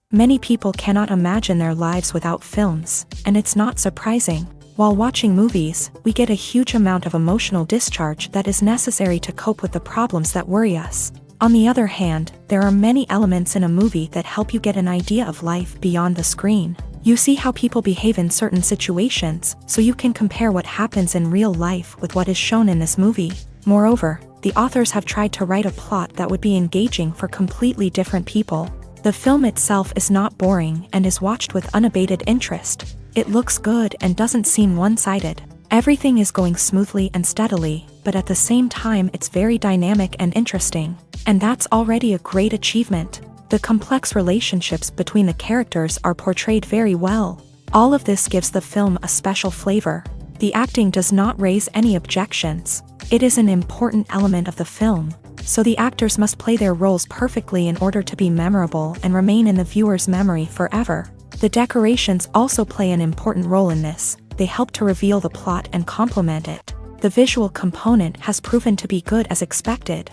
Many people cannot imagine their lives without films, and it's not surprising. While watching movies, we get a huge amount of emotional discharge that is necessary to cope with the problems that worry us. On the other hand, there are many elements in a movie that help you get an idea of life beyond the screen. You see how people behave in certain situations, so you can compare what happens in real life with what is shown in this movie. Moreover, the authors have tried to write a plot that would be engaging for completely different people. The film itself is not boring and is watched with unabated interest. It looks good and doesn't seem one-sided. Everything is going smoothly and steadily, but at the same time it's very dynamic and interesting. And that's already a great achievement. The complex relationships between the characters are portrayed very well. All of this gives the film a special flavor. The acting does not raise any objections. It is an important element of the film, so the actors must play their roles perfectly in order to be memorable and remain in the viewer's memory forever. The decorations also play an important role in this. They help to reveal the plot and complement it. The visual component has proven to be good as expected.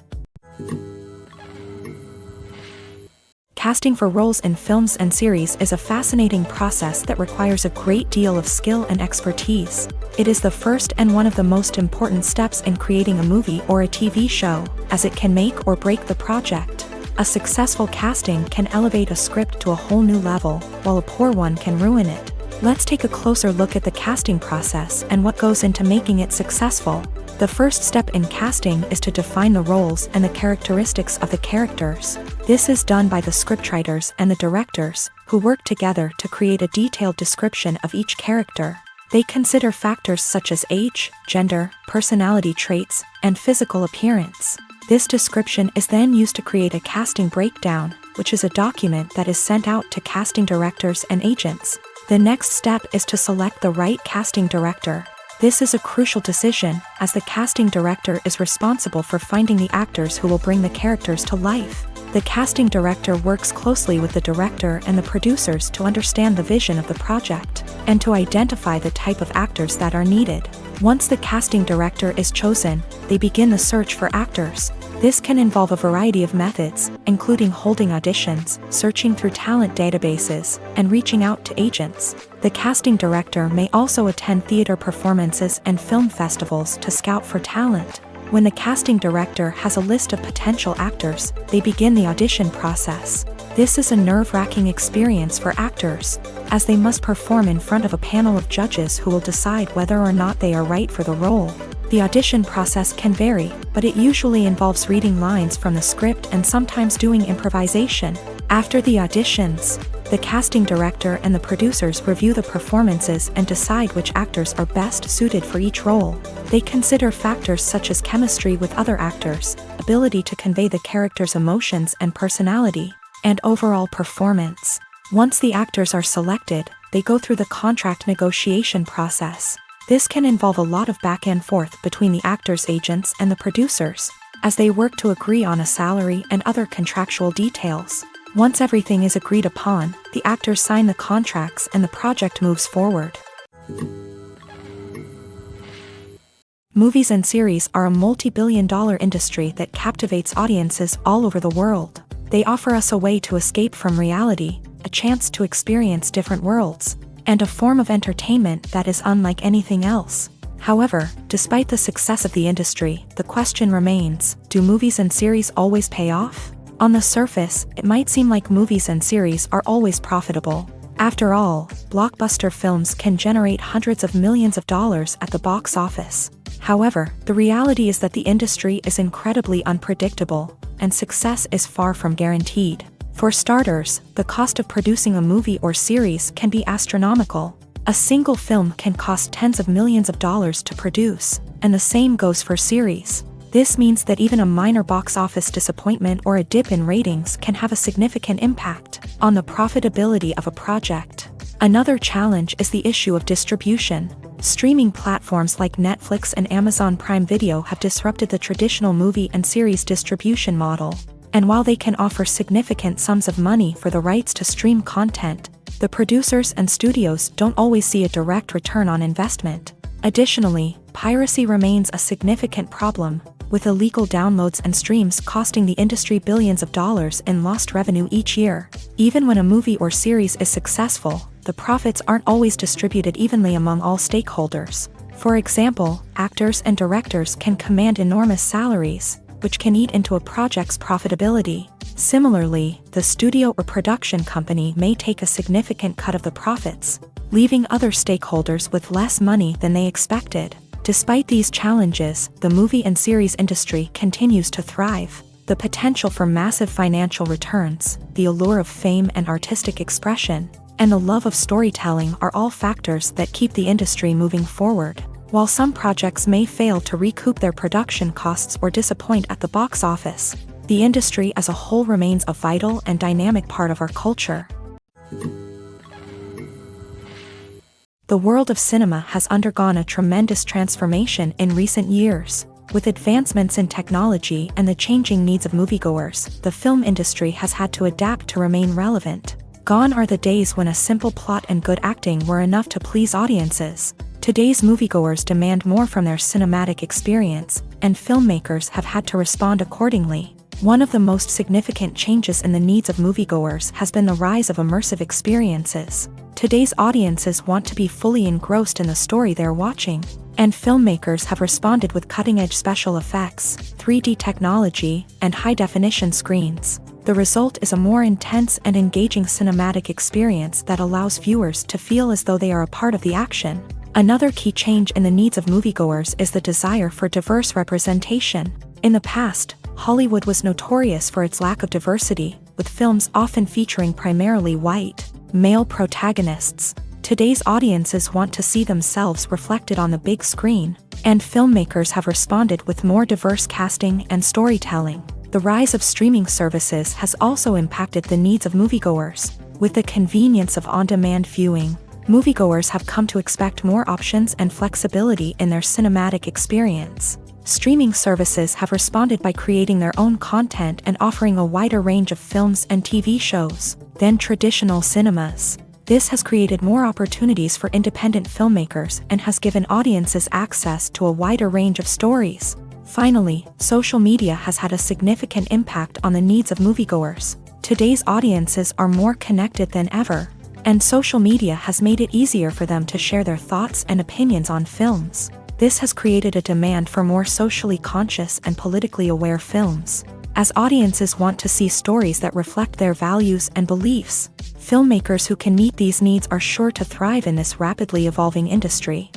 Casting for roles in films and series is a fascinating process that requires a great deal of skill and expertise. It is the first and one of the most important steps in creating a movie or a TV show, as it can make or break the project. A successful casting can elevate a script to a whole new level, while a poor one can ruin it. Let's take a closer look at the casting process and what goes into making it successful. The first step in casting is to define the roles and the characteristics of the characters. This is done by the scriptwriters and the directors, who work together to create a detailed description of each character. They consider factors such as age, gender, personality traits, and physical appearance. This description is then used to create a casting breakdown, which is a document that is sent out to casting directors and agents. The next step is to select the right casting director. This is a crucial decision, as the casting director is responsible for finding the actors who will bring the characters to life. The casting director works closely with the director and the producers to understand the vision of the project, and to identify the type of actors that are needed. Once the casting director is chosen, they begin the search for actors. This can involve a variety of methods, including holding auditions, searching through talent databases, and reaching out to agents. The casting director may also attend theater performances and film festivals to scout for talent. When the casting director has a list of potential actors, they begin the audition process. This is a nerve-wracking experience for actors, as they must perform in front of a panel of judges who will decide whether or not they are right for the role. The audition process can vary, but it usually involves reading lines from the script and sometimes doing improvisation. After the auditions, the casting director and the producers review the performances and decide which actors are best suited for each role. They consider factors such as chemistry with other actors, ability to convey the character's emotions and personality, and overall performance. Once the actors are selected, they go through the contract negotiation process. This can involve a lot of back and forth between the actors' agents and the producers, as they work to agree on a salary and other contractual details. Once everything is agreed upon, the actors sign the contracts and the project moves forward. Movies and series are a multi-billion-dollar industry that captivates audiences all over the world. They offer us a way to escape from reality, a chance to experience different worlds, and a form of entertainment that is unlike anything else. However, despite the success of the industry, the question remains, do movies and series always pay off? On the surface, it might seem like movies and series are always profitable. After all, blockbuster films can generate hundreds of millions of dollars at the box office. However, the reality is that the industry is incredibly unpredictable, and success is far from guaranteed. For starters, the cost of producing a movie or series can be astronomical. A single film can cost tens of millions of dollars to produce, and the same goes for series. This means that even a minor box office disappointment or a dip in ratings can have a significant impact on the profitability of a project. Another challenge is the issue of distribution. Streaming platforms like Netflix and Amazon Prime Video have disrupted the traditional movie and series distribution model. And while they can offer significant sums of money for the rights to stream content, the producers and studios don't always see a direct return on investment. Additionally, piracy remains a significant problem, with illegal downloads and streams costing the industry billions of dollars in lost revenue each year. Even when a movie or series is successful, the profits aren't always distributed evenly among all stakeholders. For example, actors and directors can command enormous salaries, which can eat into a project's profitability. Similarly, the studio or production company may take a significant cut of the profits, leaving other stakeholders with less money than they expected. Despite these challenges, the movie and series industry continues to thrive. The potential for massive financial returns, the allure of fame and artistic expression, and the love of storytelling are all factors that keep the industry moving forward. While some projects may fail to recoup their production costs or disappoint at the box office, the industry as a whole remains a vital and dynamic part of our culture. The world of cinema has undergone a tremendous transformation in recent years. With advancements in technology and the changing needs of moviegoers, the film industry has had to adapt to remain relevant. Gone are the days when a simple plot and good acting were enough to please audiences. Today's moviegoers demand more from their cinematic experience, and filmmakers have had to respond accordingly. One of the most significant changes in the needs of moviegoers has been the rise of immersive experiences. Today's audiences want to be fully engrossed in the story they're watching, and filmmakers have responded with cutting-edge special effects, 3D technology, and high-definition screens. The result is a more intense and engaging cinematic experience that allows viewers to feel as though they are a part of the action. Another key change in the needs of moviegoers is the desire for diverse representation. In the past, Hollywood was notorious for its lack of diversity, with films often featuring primarily white, male protagonists. Today's audiences want to see themselves reflected on the big screen, and filmmakers have responded with more diverse casting and storytelling. The rise of streaming services has also impacted the needs of moviegoers. With the convenience of on-demand viewing, moviegoers have come to expect more options and flexibility in their cinematic experience. Streaming services have responded by creating their own content and offering a wider range of films and TV shows than traditional cinemas. This has created more opportunities for independent filmmakers and has given audiences access to a wider range of stories. Finally, social media has had a significant impact on the needs of moviegoers. Today's audiences are more connected than ever, and social media has made it easier for them to share their thoughts and opinions on films. This has created a demand for more socially conscious and politically aware films. As audiences want to see stories that reflect their values and beliefs, filmmakers who can meet these needs are sure to thrive in this rapidly evolving industry.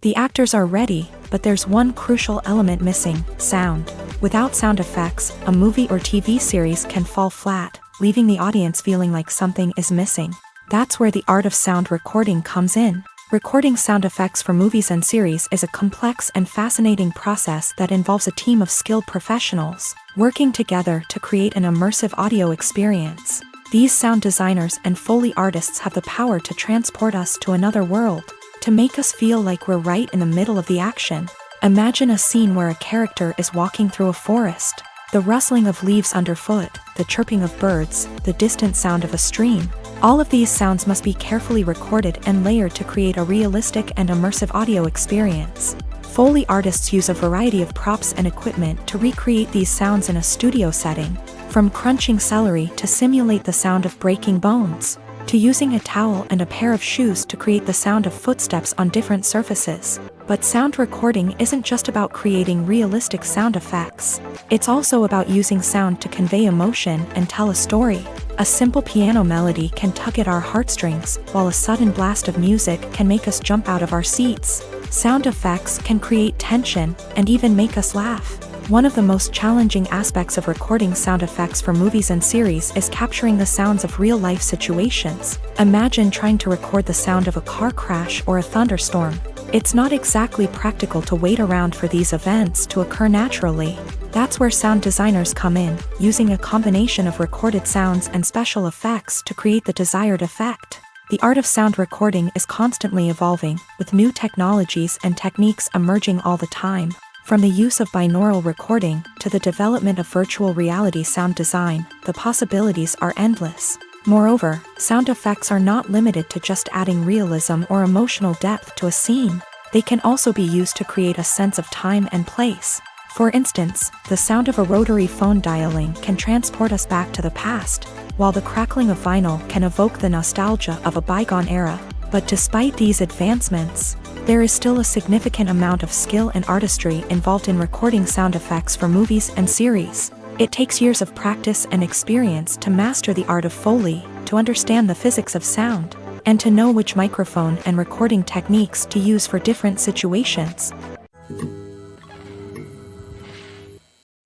The actors are ready, but there's one crucial element missing: sound. Without sound effects, a movie or TV series can fall flat, leaving the audience feeling like something is missing. That's where the art of sound recording comes in. Recording sound effects for movies and series is a complex and fascinating process that involves a team of skilled professionals working together to create an immersive audio experience. These sound designers and Foley artists have the power to transport us to another world, to make us feel like we're right in the middle of the action. Imagine a scene where a character is walking through a forest. The rustling of leaves underfoot, the chirping of birds, the distant sound of a stream. All of these sounds must be carefully recorded and layered to create a realistic and immersive audio experience. Foley artists use a variety of props and equipment to recreate these sounds in a studio setting, from crunching celery to simulate the sound of breaking bones. to using a towel and a pair of shoes to create the sound of footsteps on different surfaces. But sound recording isn't just about creating realistic sound effects. It's also about using sound to convey emotion and tell a story. A simple piano melody can tug at our heartstrings, while a sudden blast of music can make us jump out of our seats. Sound effects can create tension and even make us laugh. One of the most challenging aspects of recording sound effects for movies and series is capturing the sounds of real-life situations. Imagine trying to record the sound of a car crash or a thunderstorm. It's not exactly practical to wait around for these events to occur naturally. That's where sound designers come in, using a combination of recorded sounds and special effects to create the desired effect. The art of sound recording is constantly evolving, with new technologies and techniques emerging all the time. From the use of binaural recording to the development of virtual reality sound design, the possibilities are endless. Moreover, sound effects are not limited to just adding realism or emotional depth to a scene. They can also be used to create a sense of time and place. For instance, the sound of a rotary phone dialing can transport us back to the past, while the crackling of vinyl can evoke the nostalgia of a bygone era. But despite these advancements, there is still a significant amount of skill and artistry involved in recording sound effects for movies and series. It takes years of practice and experience to master the art of Foley, to understand the physics of sound, and to know which microphone and recording techniques to use for different situations.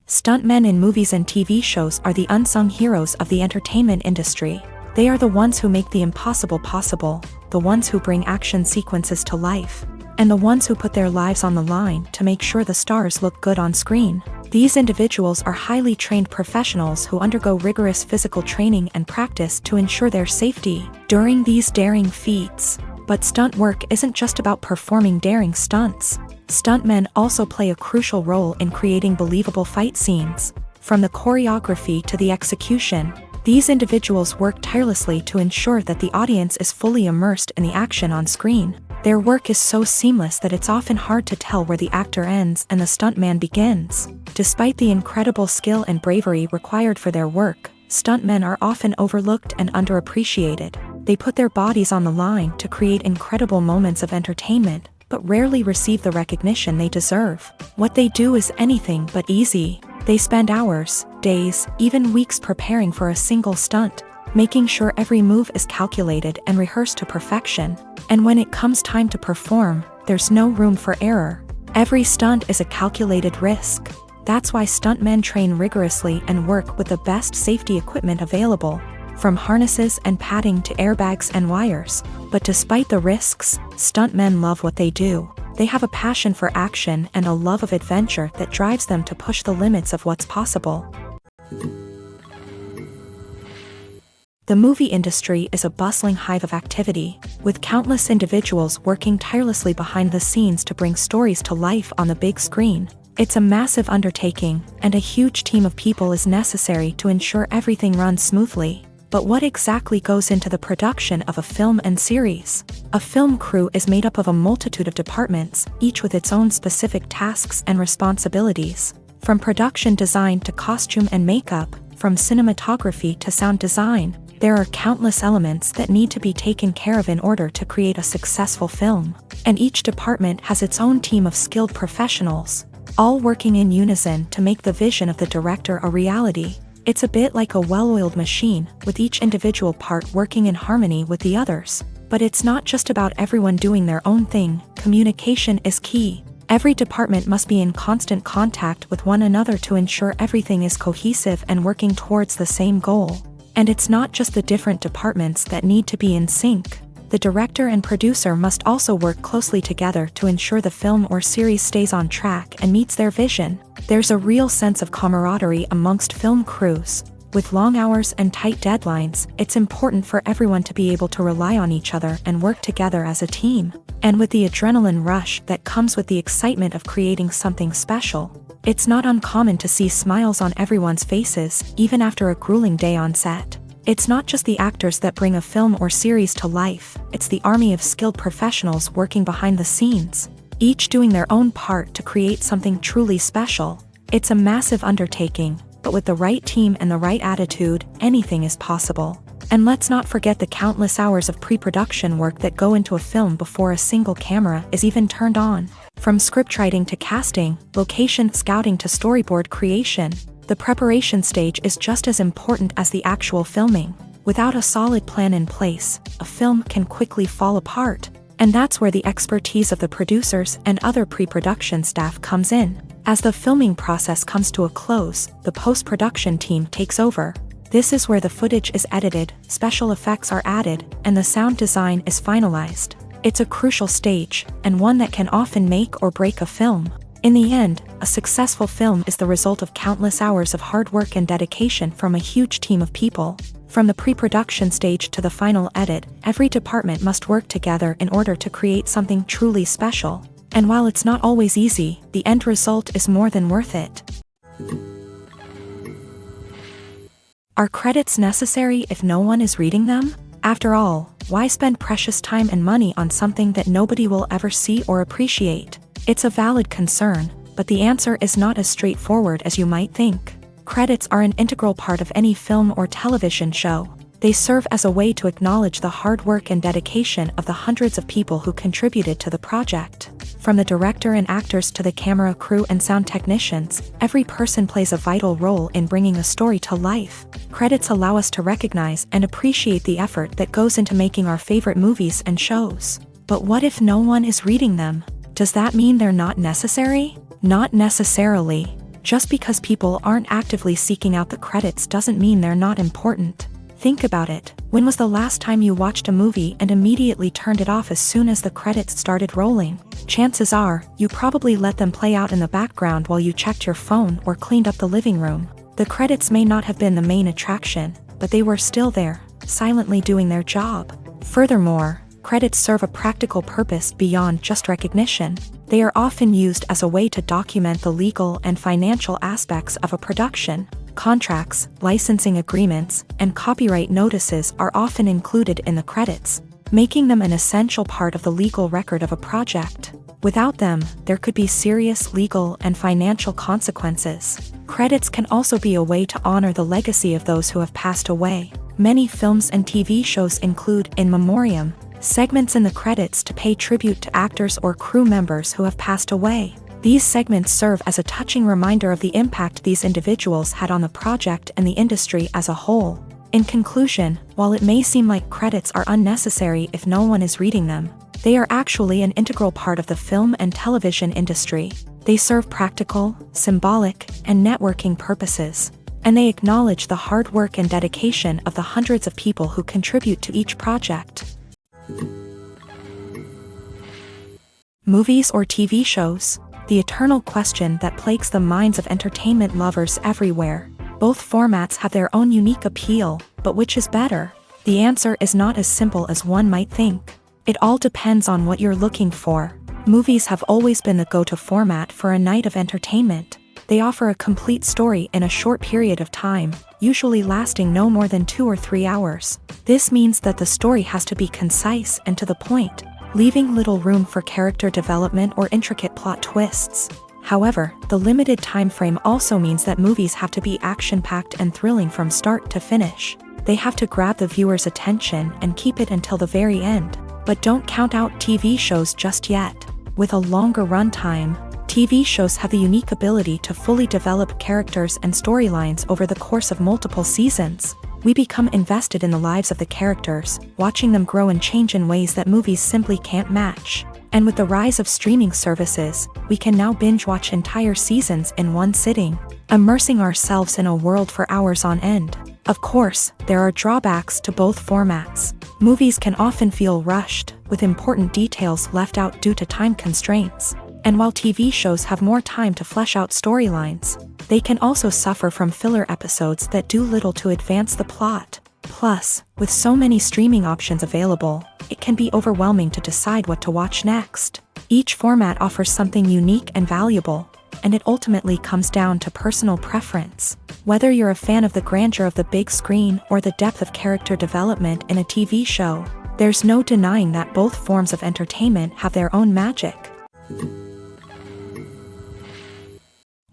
Stuntmen in movies and TV shows are the unsung heroes of the entertainment industry. They are the ones who make the impossible possible, the ones who bring action sequences to life, and the ones who put their lives on the line to make sure the stars look good on screen. These individuals are highly trained professionals who undergo rigorous physical training and practice to ensure their safety during these daring feats. But stunt work isn't just about performing daring stunts. Stuntmen also play a crucial role in creating believable fight scenes. From the choreography to the execution, these individuals work tirelessly to ensure that the audience is fully immersed in the action on screen. Their work is so seamless that it's often hard to tell where the actor ends and the stuntman begins. Despite the incredible skill and bravery required for their work, stuntmen are often overlooked and underappreciated. They put their bodies on the line to create incredible moments of entertainment, but rarely receive the recognition they deserve. What they do is anything but easy. They spend hours, days, even weeks preparing for a single stunt, making sure every move is calculated and rehearsed to perfection. And when it comes time to perform, there's no room for error. Every stunt is a calculated risk. That's why stuntmen train rigorously and work with the best safety equipment available, from harnesses and padding to airbags and wires. But despite the risks, stuntmen love what they do. They have a passion for action and a love of adventure that drives them to push the limits of what's possible. The movie industry is a bustling hive of activity, with countless individuals working tirelessly behind the scenes to bring stories to life on the big screen. It's a massive undertaking, and a huge team of people is necessary to ensure everything runs smoothly. But what exactly goes into the production of a film and series? A film crew is made up of a multitude of departments, each with its own specific tasks and responsibilities. From production design to costume and makeup, from cinematography to sound design, there are countless elements that need to be taken care of in order to create a successful film. And each department has its own team of skilled professionals, all working in unison to make the vision of the director a reality. It's a bit like a well-oiled machine, with each individual part working in harmony with the others. But it's not just about everyone doing their own thing. Communication is key. Every department must be in constant contact with one another to ensure everything is cohesive and working towards the same goal. And it's not just the different departments that need to be in sync. The director and producer must also work closely together to ensure the film or series stays on track and meets their vision. There's a real sense of camaraderie amongst film crews. With long hours and tight deadlines, it's important for everyone to be able to rely on each other and work together as a team. And with the adrenaline rush that comes with the excitement of creating something special, it's not uncommon to see smiles on everyone's faces, even after a grueling day on set. It's not just the actors that bring a film or series to life, it's the army of skilled professionals working behind the scenes, each doing their own part to create something truly special. It's a massive undertaking, but with the right team and the right attitude, anything is possible. And let's not forget the countless hours of pre-production work that go into a film before a single camera is even turned on. From scriptwriting to casting, location scouting to storyboard creation, the preparation stage is just as important as the actual filming. Without a solid plan in place, a film can quickly fall apart. And that's where the expertise of the producers and other pre-production staff comes in. As the filming process comes to a close, the post-production team takes over. This is where the footage is edited, special effects are added, and the sound design is finalized. It's a crucial stage, and one that can often make or break a film. In the end, a successful film is the result of countless hours of hard work and dedication from a huge team of people. From the pre-production stage to the final edit, every department must work together in order to create something truly special. And while it's not always easy, the end result is more than worth it. Are credits necessary if no one is reading them? After all, why spend precious time and money on something that nobody will ever see or appreciate? It's a valid concern, but the answer is not as straightforward as you might think. Credits are an integral part of any film or television show. They serve as a way to acknowledge the hard work and dedication of the hundreds of people who contributed to the project. From the director and actors to the camera crew and sound technicians, every person plays a vital role in bringing a story to life. Credits allow us to recognize and appreciate the effort that goes into making our favorite movies and shows. But what if no one is reading them? Does that mean they're not necessary? Not necessarily. Just because people aren't actively seeking out the credits doesn't mean they're not important. Think about it. When was the last time you watched a movie and immediately turned it off as soon as the credits started rolling? Chances are, you probably let them play out in the background while you checked your phone or cleaned up the living room. The credits may not have been the main attraction, but they were still there, silently doing their job. Furthermore, credits serve a practical purpose beyond just recognition. They are often used as a way to document the legal and financial aspects of a production. Contracts, licensing agreements, and copyright notices are often included in the credits, making them an essential part of the legal record of a project. Without them, there could be serious legal and financial consequences. Credits can also be a way to honor the legacy of those who have passed away. Many films and TV shows include in memoriam segments in the credits to pay tribute to actors or crew members who have passed away. These segments serve as a touching reminder of the impact these individuals had on the project and the industry as a whole. In conclusion, while it may seem like credits are unnecessary if no one is reading them, they are actually an integral part of the film and television industry. They serve practical, symbolic, and networking purposes, and they acknowledge the hard work and dedication of the hundreds of people who contribute to each project. Movies or TV shows? The eternal question that plagues the minds of entertainment lovers everywhere. Both formats have their own unique appeal, but which is better? The answer is not as simple as one might think. It all depends on what you're looking for. Movies have always been the go-to format for a night of entertainment. They offer a complete story in a short period of time, usually lasting no more than 2 or 3 hours. This means that the story has to be concise and to the point, leaving little room for character development or intricate plot twists. However, the limited time frame also means that movies have to be action-packed and thrilling from start to finish. They have to grab the viewer's attention and keep it until the very end. But don't count out TV shows just yet. With a longer runtime, TV shows have the unique ability to fully develop characters and storylines over the course of multiple seasons. We become invested in the lives of the characters, watching them grow and change in ways that movies simply can't match. And with the rise of streaming services, we can now binge-watch entire seasons in one sitting, immersing ourselves in a world for hours on end. Of course, there are drawbacks to both formats. Movies can often feel rushed, with important details left out due to time constraints. And while TV shows have more time to flesh out storylines, they can also suffer from filler episodes that do little to advance the plot. Plus, with so many streaming options available, it can be overwhelming to decide what to watch next. Each format offers something unique and valuable, and it ultimately comes down to personal preference. Whether you're a fan of the grandeur of the big screen or the depth of character development in a TV show, there's no denying that both forms of entertainment have their own magic.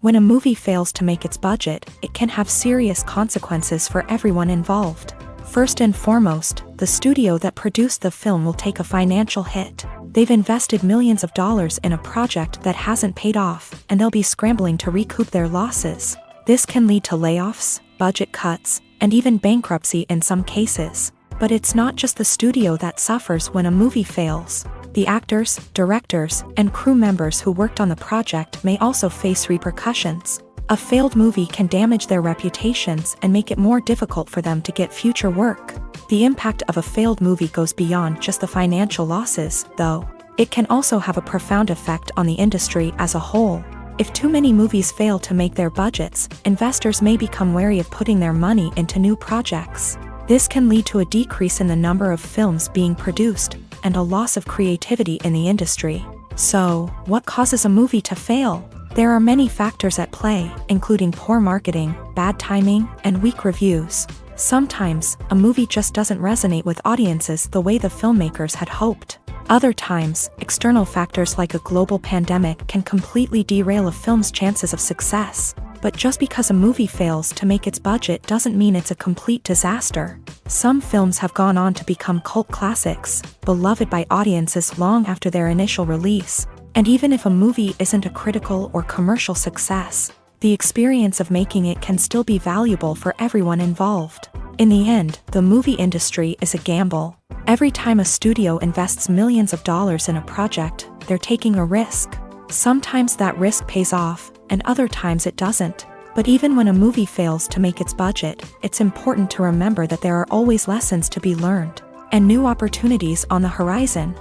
When a movie fails to make its budget, it can have serious consequences for everyone involved. First and foremost, the studio that produced the film will take a financial hit. They've invested millions of dollars in a project that hasn't paid off, and they'll be scrambling to recoup their losses. This can lead to layoffs, budget cuts, and even bankruptcy in some cases. But it's not just the studio that suffers when a movie fails. The actors, directors, and crew members who worked on the project may also face repercussions. A failed movie can damage their reputations and make it more difficult for them to get future work. The impact of a failed movie goes beyond just the financial losses, though. It can also have a profound effect on the industry as a whole. If too many movies fail to make their budgets, investors may become wary of putting their money into new projects. This can lead to a decrease in the number of films being produced, and a loss of creativity in the industry. So, what causes a movie to fail? There are many factors at play, including poor marketing, bad timing, and weak reviews. Sometimes, a movie just doesn't resonate with audiences the way the filmmakers had hoped. Other times, external factors like a global pandemic can completely derail a film's chances of success. But just because a movie fails to make its budget doesn't mean it's a complete disaster. Some films have gone on to become cult classics, beloved by audiences long after their initial release. And even if a movie isn't a critical or commercial success, the experience of making it can still be valuable for everyone involved. In the end, the movie industry is a gamble. Every time a studio invests millions of dollars in a project, they're taking a risk. Sometimes that risk pays off, and other times it doesn't. But even when a movie fails to make its budget, it's important to remember that there are always lessons to be learned, and new opportunities on the horizon.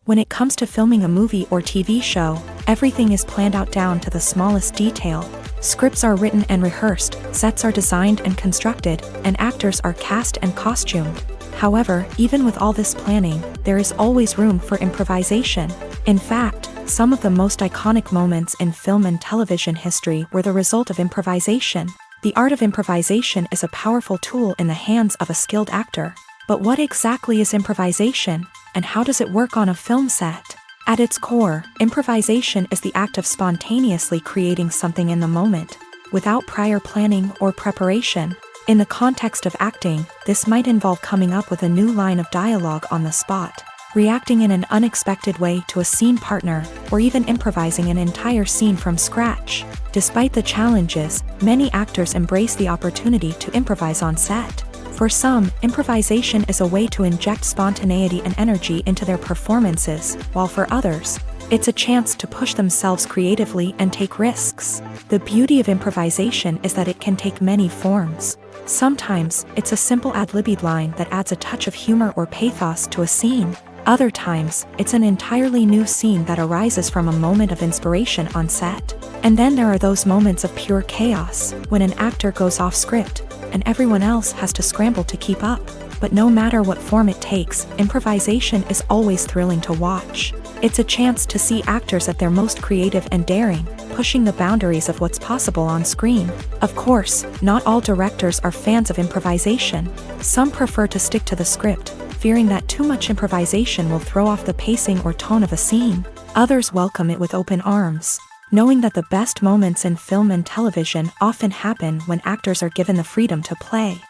When it comes to filming a movie or TV show, everything is planned out down to the smallest detail. Scripts are written and rehearsed, sets are designed and constructed, and actors are cast and costumed. However, even with all this planning, there is always room for improvisation. In fact, some of the most iconic moments in film and television history were the result of improvisation. The art of improvisation is a powerful tool in the hands of a skilled actor. But what exactly is improvisation, and how does it work on a film set? At its core, improvisation is the act of spontaneously creating something in the moment, without prior planning or preparation. In the context of acting, this might involve coming up with a new line of dialogue on the spot, reacting in an unexpected way to a scene partner, or even improvising an entire scene from scratch. Despite the challenges, many actors embrace the opportunity to improvise on set. For some, improvisation is a way to inject spontaneity and energy into their performances, while for others, it's a chance to push themselves creatively and take risks. The beauty of improvisation is that it can take many forms. Sometimes, it's a simple ad-libbed line that adds a touch of humor or pathos to a scene. Other times, it's an entirely new scene that arises from a moment of inspiration on set. And then there are those moments of pure chaos, when an actor goes off script, and everyone else has to scramble to keep up. But no matter what form it takes, improvisation is always thrilling to watch. It's a chance to see actors at their most creative and daring, pushing the boundaries of what's possible on screen. Of course, not all directors are fans of improvisation. Some prefer to stick to the script, fearing that too much improvisation will throw off the pacing or tone of a scene. Others welcome it with open arms, knowing that the best moments in film and television often happen when actors are given the freedom to play.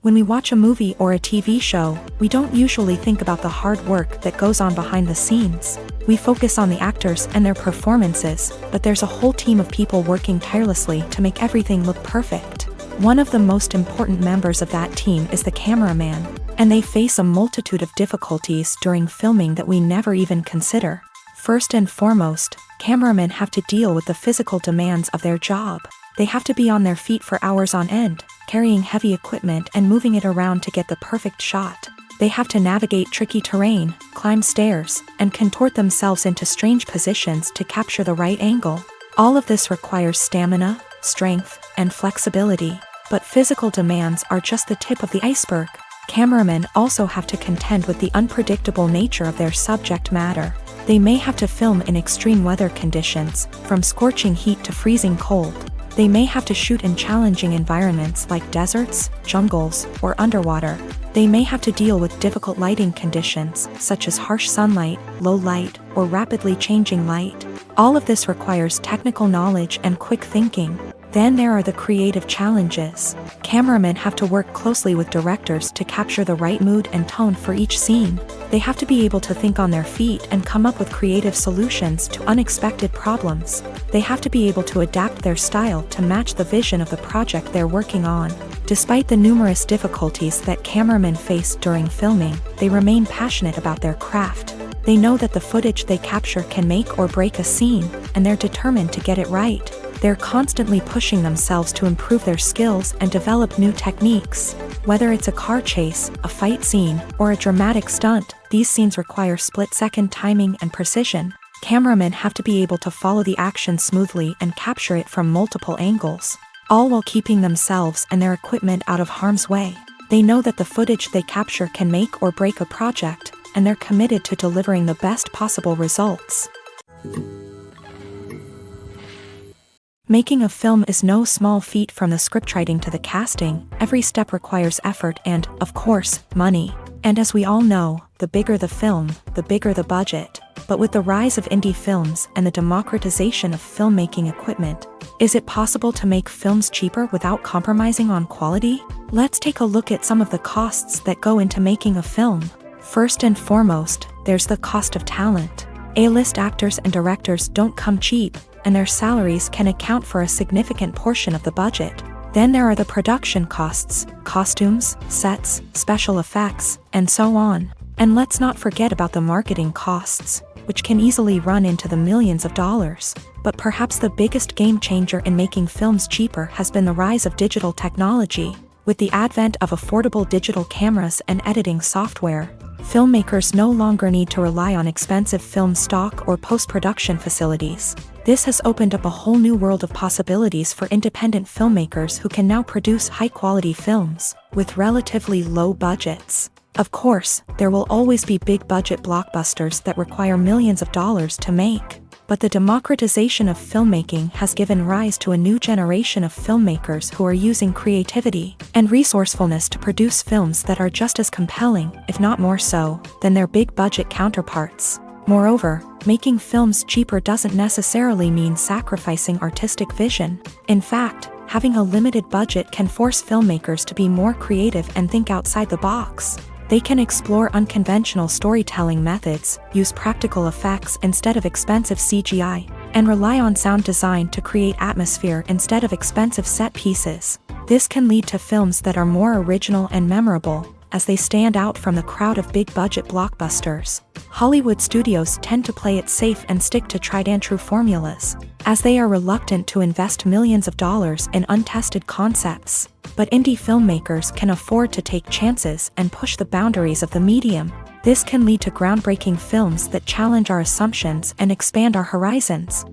When we watch a movie or a TV show, we don't usually think about the hard work that goes on behind the scenes. We focus on the actors and their performances, but there's a whole team of people working tirelessly to make everything look perfect. One of the most important members of that team is the cameraman, and they face a multitude of difficulties during filming that we never even consider. First and foremost, cameramen have to deal with the physical demands of their job. They have to be on their feet for hours on end, carrying heavy equipment and moving it around to get the perfect shot. They have to navigate tricky terrain, climb stairs, and contort themselves into strange positions to capture the right angle. All of this requires stamina, strength, and flexibility. But physical demands are just the tip of the iceberg. Cameramen also have to contend with the unpredictable nature of their subject matter. They may have to film in extreme weather conditions, from scorching heat to freezing cold. They may have to shoot in challenging environments like deserts, jungles, or underwater. They may have to deal with difficult lighting conditions, such as harsh sunlight, low light, or rapidly changing light. All of this requires technical knowledge and quick thinking. Then there are the creative challenges. Cameramen have to work closely with directors to capture the right mood and tone for each scene. They have to be able to think on their feet and come up with creative solutions to unexpected problems. They have to be able to adapt their style to match the vision of the project they're working on. Despite the numerous difficulties that cameramen face during filming, they remain passionate about their craft. They know that the footage they capture can make or break a scene, and they're determined to get it right. They're constantly pushing themselves to improve their skills and develop new techniques. Whether it's a car chase, a fight scene, or a dramatic stunt, these scenes require split-second timing and precision. Cameramen have to be able to follow the action smoothly and capture it from multiple angles, all while keeping themselves and their equipment out of harm's way. They know that the footage they capture can make or break a project, and they're committed to delivering the best possible results. Making a film is no small feat. From the scriptwriting to the casting, every step requires effort and, of course, money. And as we all know, the bigger the film, the bigger the budget. But with the rise of indie films and the democratization of filmmaking equipment, is it possible to make films cheaper without compromising on quality? Let's take a look at some of the costs that go into making a film. First and foremost, there's the cost of talent. A-list actors and directors don't come cheap, and their salaries can account for a significant portion of the budget. Then there are the production costs, costumes, sets, special effects, and so on. And let's not forget about the marketing costs, which can easily run into the millions of dollars. But perhaps the biggest game changer in making films cheaper has been the rise of digital technology. With the advent of affordable digital cameras and editing software, filmmakers no longer need to rely on expensive film stock or post-production facilities. This has opened up a whole new world of possibilities for independent filmmakers who can now produce high-quality films with relatively low budgets. Of course, there will always be big-budget blockbusters that require millions of dollars to make. But the democratization of filmmaking has given rise to a new generation of filmmakers who are using creativity and resourcefulness to produce films that are just as compelling, if not more so, than their big-budget counterparts. Moreover, making films cheaper doesn't necessarily mean sacrificing artistic vision. In fact, having a limited budget can force filmmakers to be more creative and think outside the box. They can explore unconventional storytelling methods, use practical effects instead of expensive CGI, and rely on sound design to create atmosphere instead of expensive set pieces. This can lead to films that are more original and memorable, as they stand out from the crowd of big-budget blockbusters. Hollywood studios tend to play it safe and stick to tried-and-true formulas, as they are reluctant to invest millions of dollars in untested concepts. But indie filmmakers can afford to take chances and push the boundaries of the medium. This can lead to groundbreaking films that challenge our assumptions and expand our horizons.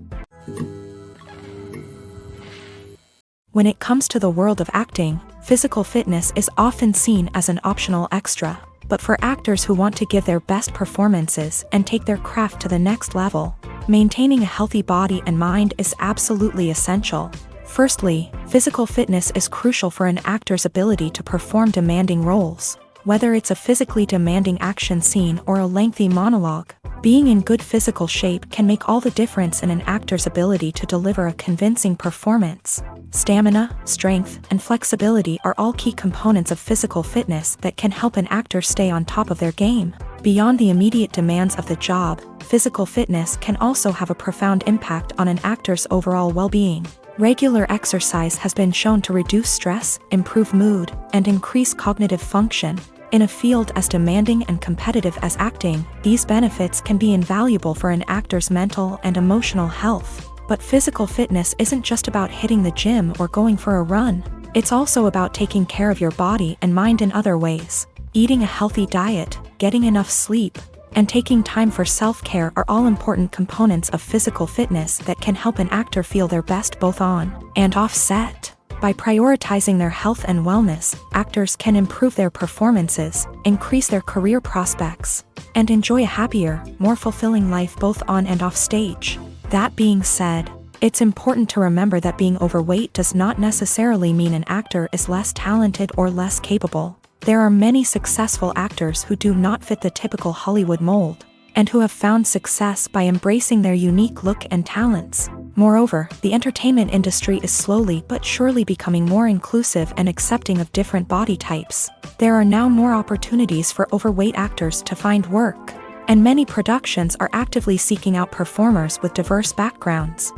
When it comes to the world of acting, physical fitness is often seen as an optional extra. But for actors who want to give their best performances and take their craft to the next level, maintaining a healthy body and mind is absolutely essential. Firstly, physical fitness is crucial for an actor's ability to perform demanding roles. Whether it's a physically demanding action scene or a lengthy monologue, being in good physical shape can make all the difference in an actor's ability to deliver a convincing performance. Stamina, strength, and flexibility are all key components of physical fitness that can help an actor stay on top of their game. Beyond the immediate demands of the job, physical fitness can also have a profound impact on an actor's overall well-being. Regular exercise has been shown to reduce stress, improve mood, and increase cognitive function. In a field as demanding and competitive as acting, these benefits can be invaluable for an actor's mental and emotional health. But physical fitness isn't just about hitting the gym or going for a run. It's also about taking care of your body and mind in other ways. Eating a healthy diet, getting enough sleep, and taking time for self-care are all important components of physical fitness that can help an actor feel their best both on and off set. By prioritizing their health and wellness, actors can improve their performances, increase their career prospects, and enjoy a happier, more fulfilling life both on and off stage. That being said, it's important to remember that being overweight does not necessarily mean an actor is less talented or less capable. There are many successful actors who do not fit the typical Hollywood mold, and who have found success by embracing their unique look and talents. Moreover, the entertainment industry is slowly but surely becoming more inclusive and accepting of different body types. There are now more opportunities for overweight actors to find work, and many productions are actively seeking out performers with diverse backgrounds.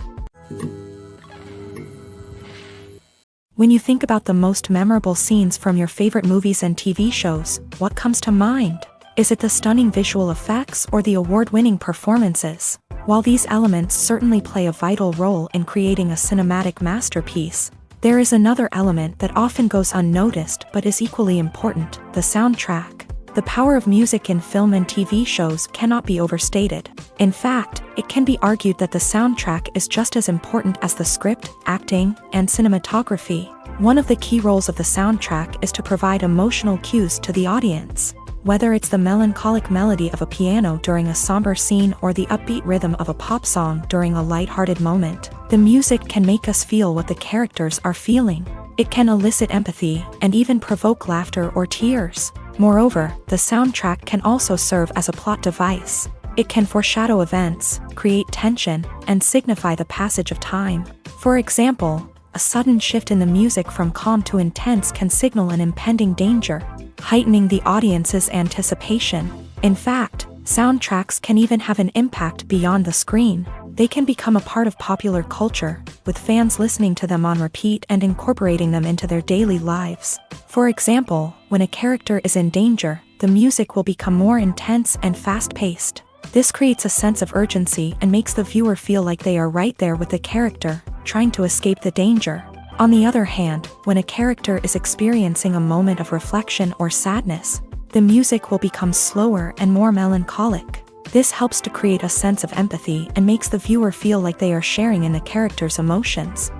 When you think about the most memorable scenes from your favorite movies and TV shows, what comes to mind? Is it the stunning visual effects or the award-winning performances? While these elements certainly play a vital role in creating a cinematic masterpiece, there is another element that often goes unnoticed but is equally important: the soundtrack. The power of music in film and TV shows cannot be overstated. In fact, it can be argued that the soundtrack is just as important as the script, acting, and cinematography. One of the key roles of the soundtrack is to provide emotional cues to the audience. Whether it's the melancholic melody of a piano during a somber scene or the upbeat rhythm of a pop song during a lighthearted moment, the music can make us feel what the characters are feeling. It can elicit empathy and even provoke laughter or tears. Moreover, the soundtrack can also serve as a plot device. It can foreshadow events, create tension, and signify the passage of time. For example, a sudden shift in the music from calm to intense can signal an impending danger, heightening the audience's anticipation. In fact, soundtracks can even have an impact beyond the screen. They can become a part of popular culture, with fans listening to them on repeat and incorporating them into their daily lives. For example, when a character is in danger, the music will become more intense and fast-paced. This creates a sense of urgency and makes the viewer feel like they are right there with the character, trying to escape the danger. On the other hand, when a character is experiencing a moment of reflection or sadness, the music will become slower and more melancholic. This helps to create a sense of empathy and makes the viewer feel like they are sharing in the character's emotions.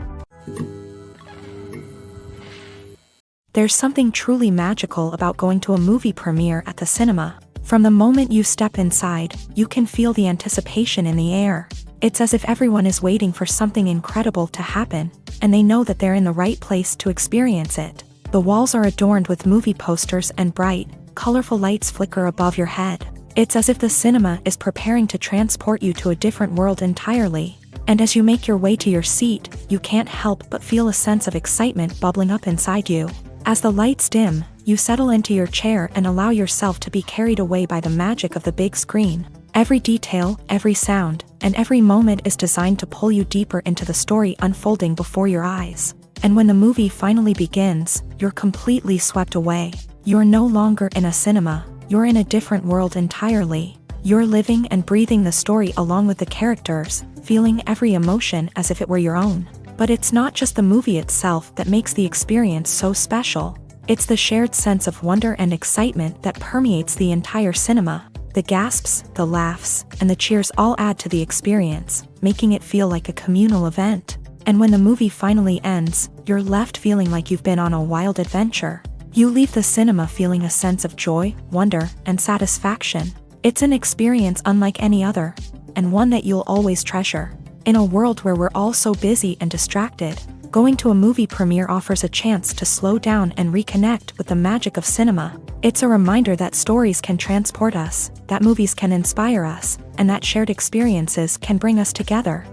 There's something truly magical about going to a movie premiere at the cinema. From the moment you step inside, you can feel the anticipation in the air. It's as if everyone is waiting for something incredible to happen, and they know that they're in the right place to experience it. The walls are adorned with movie posters and bright, colorful lights flicker above your head. It's as if the cinema is preparing to transport you to a different world entirely. And as you make your way to your seat, you can't help but feel a sense of excitement bubbling up inside you. As the lights dim, you settle into your chair and allow yourself to be carried away by the magic of the big screen. Every detail, every sound, and every moment is designed to pull you deeper into the story unfolding before your eyes. And when the movie finally begins, you're completely swept away. You're no longer in a cinema, you're in a different world entirely. You're living and breathing the story along with the characters, feeling every emotion as if it were your own. But it's not just the movie itself that makes the experience so special. It's the shared sense of wonder and excitement that permeates the entire cinema. The gasps, the laughs, and the cheers all add to the experience, making it feel like a communal event. And when the movie finally ends, you're left feeling like you've been on a wild adventure. You leave the cinema feeling a sense of joy, wonder, and satisfaction. It's an experience unlike any other, and one that you'll always treasure. In a world where we're all so busy and distracted, going to a movie premiere offers a chance to slow down and reconnect with the magic of cinema. It's a reminder that stories can transport us, that movies can inspire us, and that shared experiences can bring us together.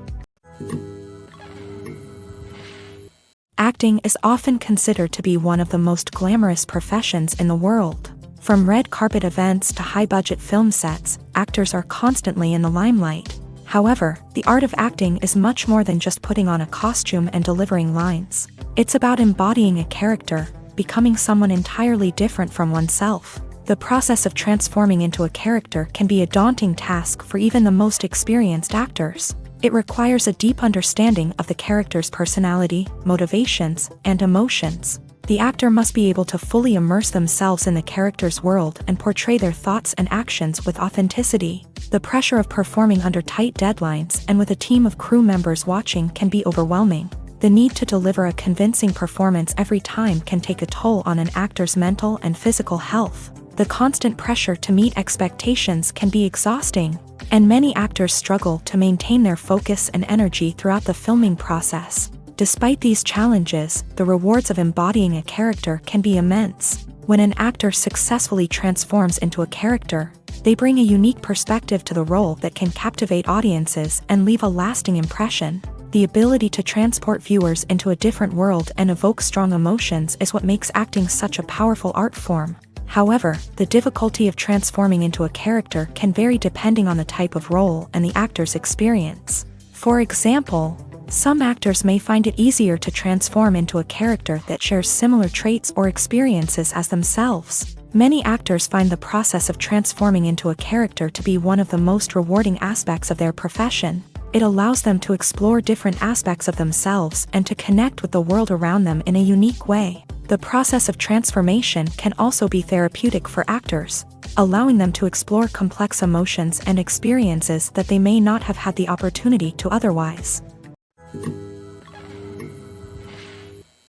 Acting is often considered to be one of the most glamorous professions in the world. From red carpet events to high-budget film sets, actors are constantly in the limelight. However, the art of acting is much more than just putting on a costume and delivering lines. It's about embodying a character, becoming someone entirely different from oneself. The process of transforming into a character can be a daunting task for even the most experienced actors. It requires a deep understanding of the character's personality, motivations, and emotions. The actor must be able to fully immerse themselves in the character's world and portray their thoughts and actions with authenticity. The pressure of performing under tight deadlines and with a team of crew members watching can be overwhelming. The need to deliver a convincing performance every time can take a toll on an actor's mental and physical health. The constant pressure to meet expectations can be exhausting, and many actors struggle to maintain their focus and energy throughout the filming process. Despite these challenges, the rewards of embodying a character can be immense. When an actor successfully transforms into a character, They bring a unique perspective to the role that can captivate audiences and leave a lasting impression. The ability to transport viewers into a different world and evoke strong emotions is what makes acting such a powerful art form. However, the difficulty of transforming into a character can vary depending on the type of role and the actor's experience. For example, some actors may find it easier to transform into a character that shares similar traits or experiences as themselves. Many actors find the process of transforming into a character to be one of the most rewarding aspects of their profession. It allows them to explore different aspects of themselves and to connect with the world around them in a unique way. The process of transformation can also be therapeutic for actors, allowing them to explore complex emotions and experiences that they may not have had the opportunity to otherwise.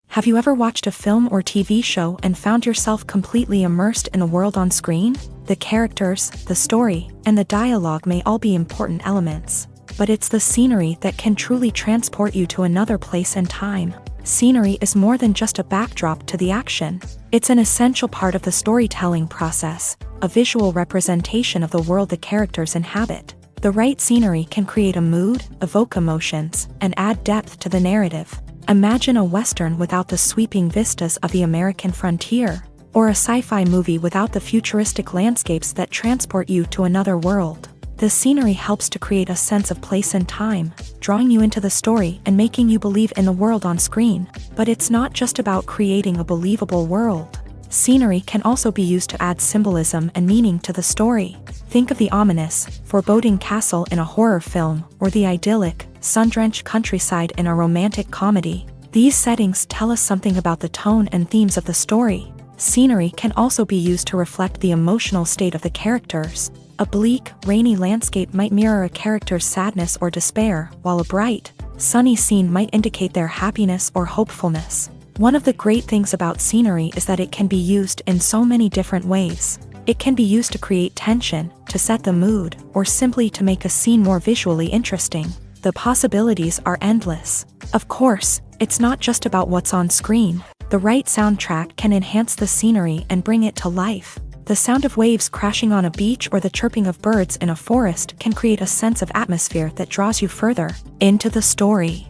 Have you ever watched a film or TV show and found yourself completely immersed in the world on screen? The characters, the story, and the dialogue may all be important elements, but it's the scenery that can truly transport you to another place and time. Scenery is more than just a backdrop to the action. It's an essential part of the storytelling process, a visual representation of the world the characters inhabit. The right scenery can create a mood, evoke emotions, and add depth to the narrative. Imagine a Western without the sweeping vistas of the American frontier, or a sci-fi movie without the futuristic landscapes that transport you to another world. The scenery helps to create a sense of place and time, drawing you into the story and making you believe in the world on screen. But it's not just about creating a believable world. Scenery can also be used to add symbolism and meaning to the story. Think of the ominous, foreboding castle in a horror film, or the idyllic, sun-drenched countryside in a romantic comedy. These settings tell us something about the tone and themes of the story. Scenery can also be used to reflect the emotional state of the characters. A bleak, rainy landscape might mirror a character's sadness or despair, while a bright, sunny scene might indicate their happiness or hopefulness. One of the great things about scenery is that it can be used in so many different ways. It can be used to create tension, to set the mood, or simply to make a scene more visually interesting. The possibilities are endless. Of course, it's not just about what's on screen. The right soundtrack can enhance the scenery and bring it to life. The sound of waves crashing on a beach or the chirping of birds in a forest can create a sense of atmosphere that draws you further into the story.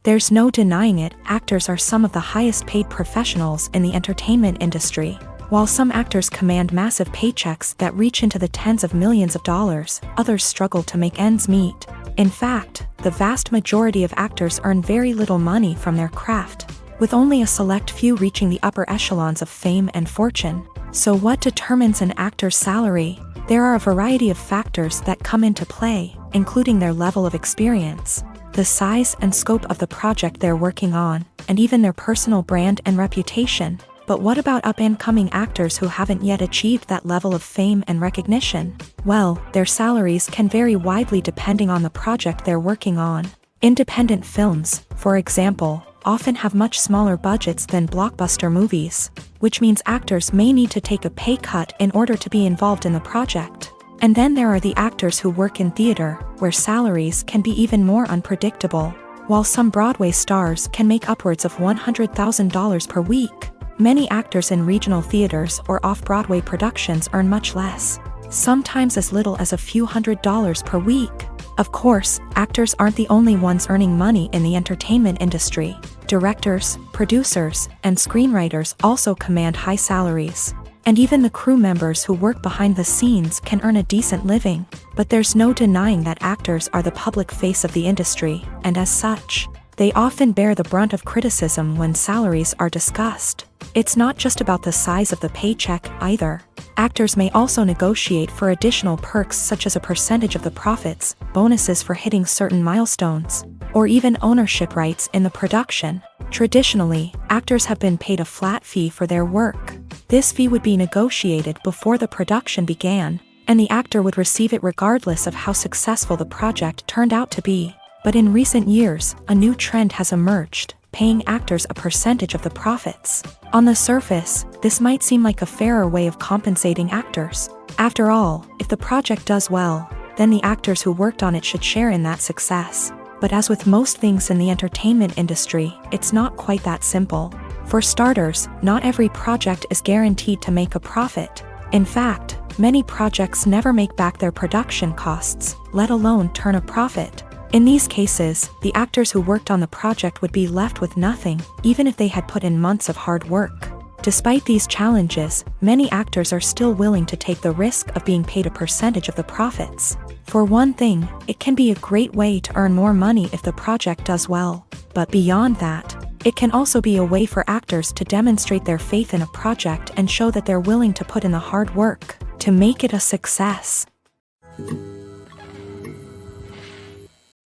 There's no denying it, actors are some of the highest paid professionals in the entertainment industry. While some actors command massive paychecks that reach into the tens of millions of dollars, others struggle to make ends meet. In fact, the vast majority of actors earn very little money from their craft, with only a select few reaching the upper echelons of fame and fortune. So what determines an actor's salary? There are a variety of factors that come into play, including their level of experience, the size and scope of the project they're working on, and even their personal brand and reputation. But what about up-and-coming actors who haven't yet achieved that level of fame and recognition? Well, their salaries can vary widely depending on the project they're working on. Independent films, for example, often have much smaller budgets than blockbuster movies, which means actors may need to take a pay cut in order to be involved in the project. And then there are the actors who work in theater, where salaries can be even more unpredictable. While some Broadway stars can make upwards of $100,000 per week, many actors in regional theaters or off-Broadway productions earn much less, sometimes as little as a few $100s per week. Of course, actors aren't the only ones earning money in the entertainment industry. Directors, producers, and screenwriters also command high salaries. And even the crew members who work behind the scenes can earn a decent living. But there's no denying that actors are the public face of the industry, and as such, they often bear the brunt of criticism when salaries are discussed. It's not just about the size of the paycheck, either. Actors may also negotiate for additional perks such as a percentage of the profits, bonuses for hitting certain milestones, or even ownership rights in the production. Traditionally, actors have been paid a flat fee for their work. This fee would be negotiated before the production began, and the actor would receive it regardless of how successful the project turned out to be. But in recent years, a new trend has emerged, paying actors a percentage of the profits. On the surface, this might seem like a fairer way of compensating actors. After all, if the project does well, then the actors who worked on it should share in that success. But as with most things in the entertainment industry, it's not quite that simple. For starters, not every project is guaranteed to make a profit. In fact, many projects never make back their production costs, let alone turn a profit. In these cases, the actors who worked on the project would be left with nothing, even if they had put in months of hard work. Despite these challenges, many actors are still willing to take the risk of being paid a percentage of the profits. For one thing, it can be a great way to earn more money if the project does well. But beyond that, it can also be a way for actors to demonstrate their faith in a project and show that they're willing to put in the hard work to make it a success.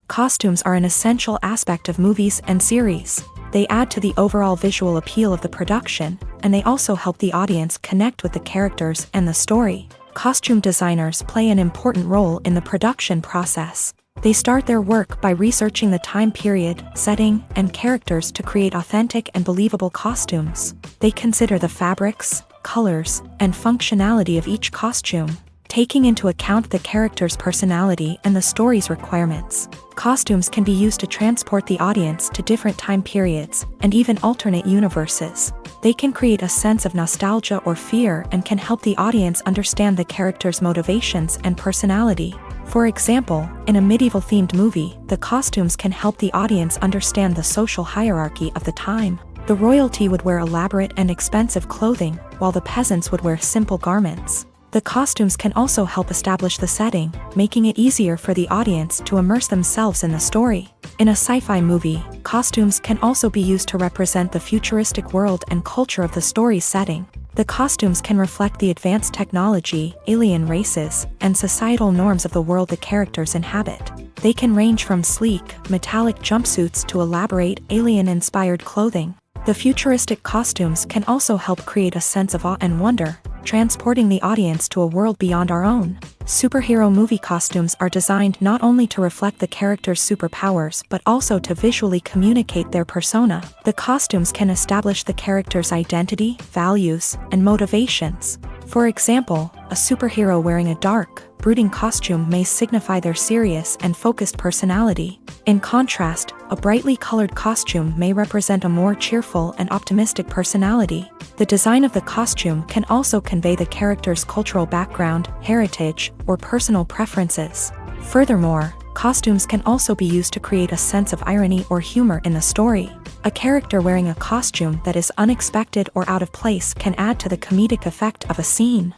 Costumes are an essential aspect of movies and series. They add to the overall visual appeal of the production, and they also help the audience connect with the characters and the story. Costume designers play an important role in the production process. They start their work by researching the time period, setting, and characters to create authentic and believable costumes. They consider the fabrics, colors, and functionality of each costume, taking into account the character's personality and the story's requirements. Costumes can be used to transport the audience to different time periods and even alternate universes. They can create a sense of nostalgia or fear and can help the audience understand the character's motivations and personality. For example, in a medieval-themed movie, the costumes can help the audience understand the social hierarchy of the time. The royalty would wear elaborate and expensive clothing, while the peasants would wear simple garments. The costumes can also help establish the setting, making it easier for the audience to immerse themselves in the story. In a sci-fi movie, costumes can also be used to represent the futuristic world and culture of the story's setting. The costumes can reflect the advanced technology, alien races, and societal norms of the world the characters inhabit. They can range from sleek, metallic jumpsuits to elaborate, alien-inspired clothing. The futuristic costumes can also help create a sense of awe and wonder, transporting the audience to a world beyond our own. Superhero movie costumes are designed not only to reflect the character's superpowers but also to visually communicate their persona. The costumes can establish the character's identity, values, and motivations. For example, a superhero wearing a dark, brooding costume may signify their serious and focused personality. In contrast, a brightly colored costume may represent a more cheerful and optimistic personality. The design of the costume can also convey the character's cultural background, heritage, or personal preferences. Furthermore, costumes can also be used to create a sense of irony or humor in the story. A character wearing a costume that is unexpected or out of place can add to the comedic effect of a scene.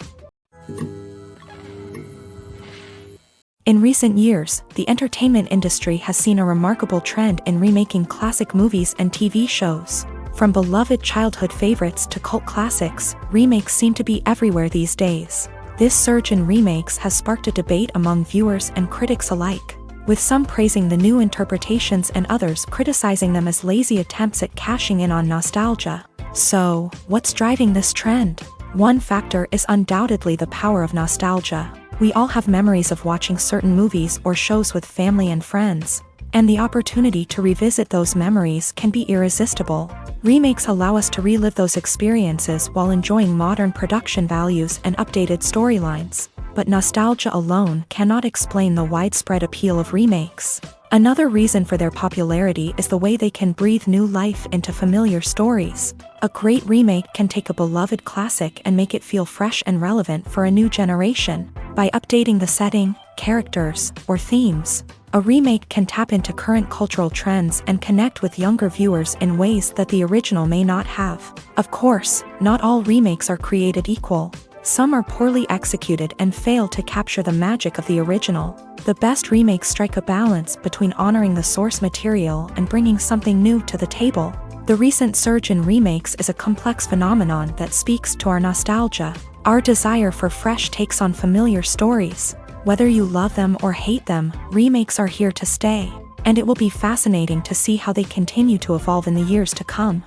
In recent years, the entertainment industry has seen a remarkable trend in remaking classic movies and TV shows. From beloved childhood favorites to cult classics, remakes seem to be everywhere these days. This surge in remakes has sparked a debate among viewers and critics alike, with some praising the new interpretations and others criticizing them as lazy attempts at cashing in on nostalgia. So, what's driving this trend? One factor is undoubtedly the power of nostalgia. We all have memories of watching certain movies or shows with family and friends, and the opportunity to revisit those memories can be irresistible. Remakes allow us to relive those experiences while enjoying modern production values and updated storylines. But nostalgia alone cannot explain the widespread appeal of remakes. Another reason for their popularity is the way they can breathe new life into familiar stories. A great remake can take a beloved classic and make it feel fresh and relevant for a new generation. By updating the setting, characters, or themes, a remake can tap into current cultural trends and connect with younger viewers in ways that the original may not have. Of course, not all remakes are created equal. Some are poorly executed and fail to capture the magic of the original. The best remakes strike a balance between honoring the source material and bringing something new to the table. The recent surge in remakes is a complex phenomenon that speaks to our nostalgia, our desire for fresh takes on familiar stories. Whether you love them or hate them, remakes are here to stay, and it will be fascinating to see how they continue to evolve in the years to come.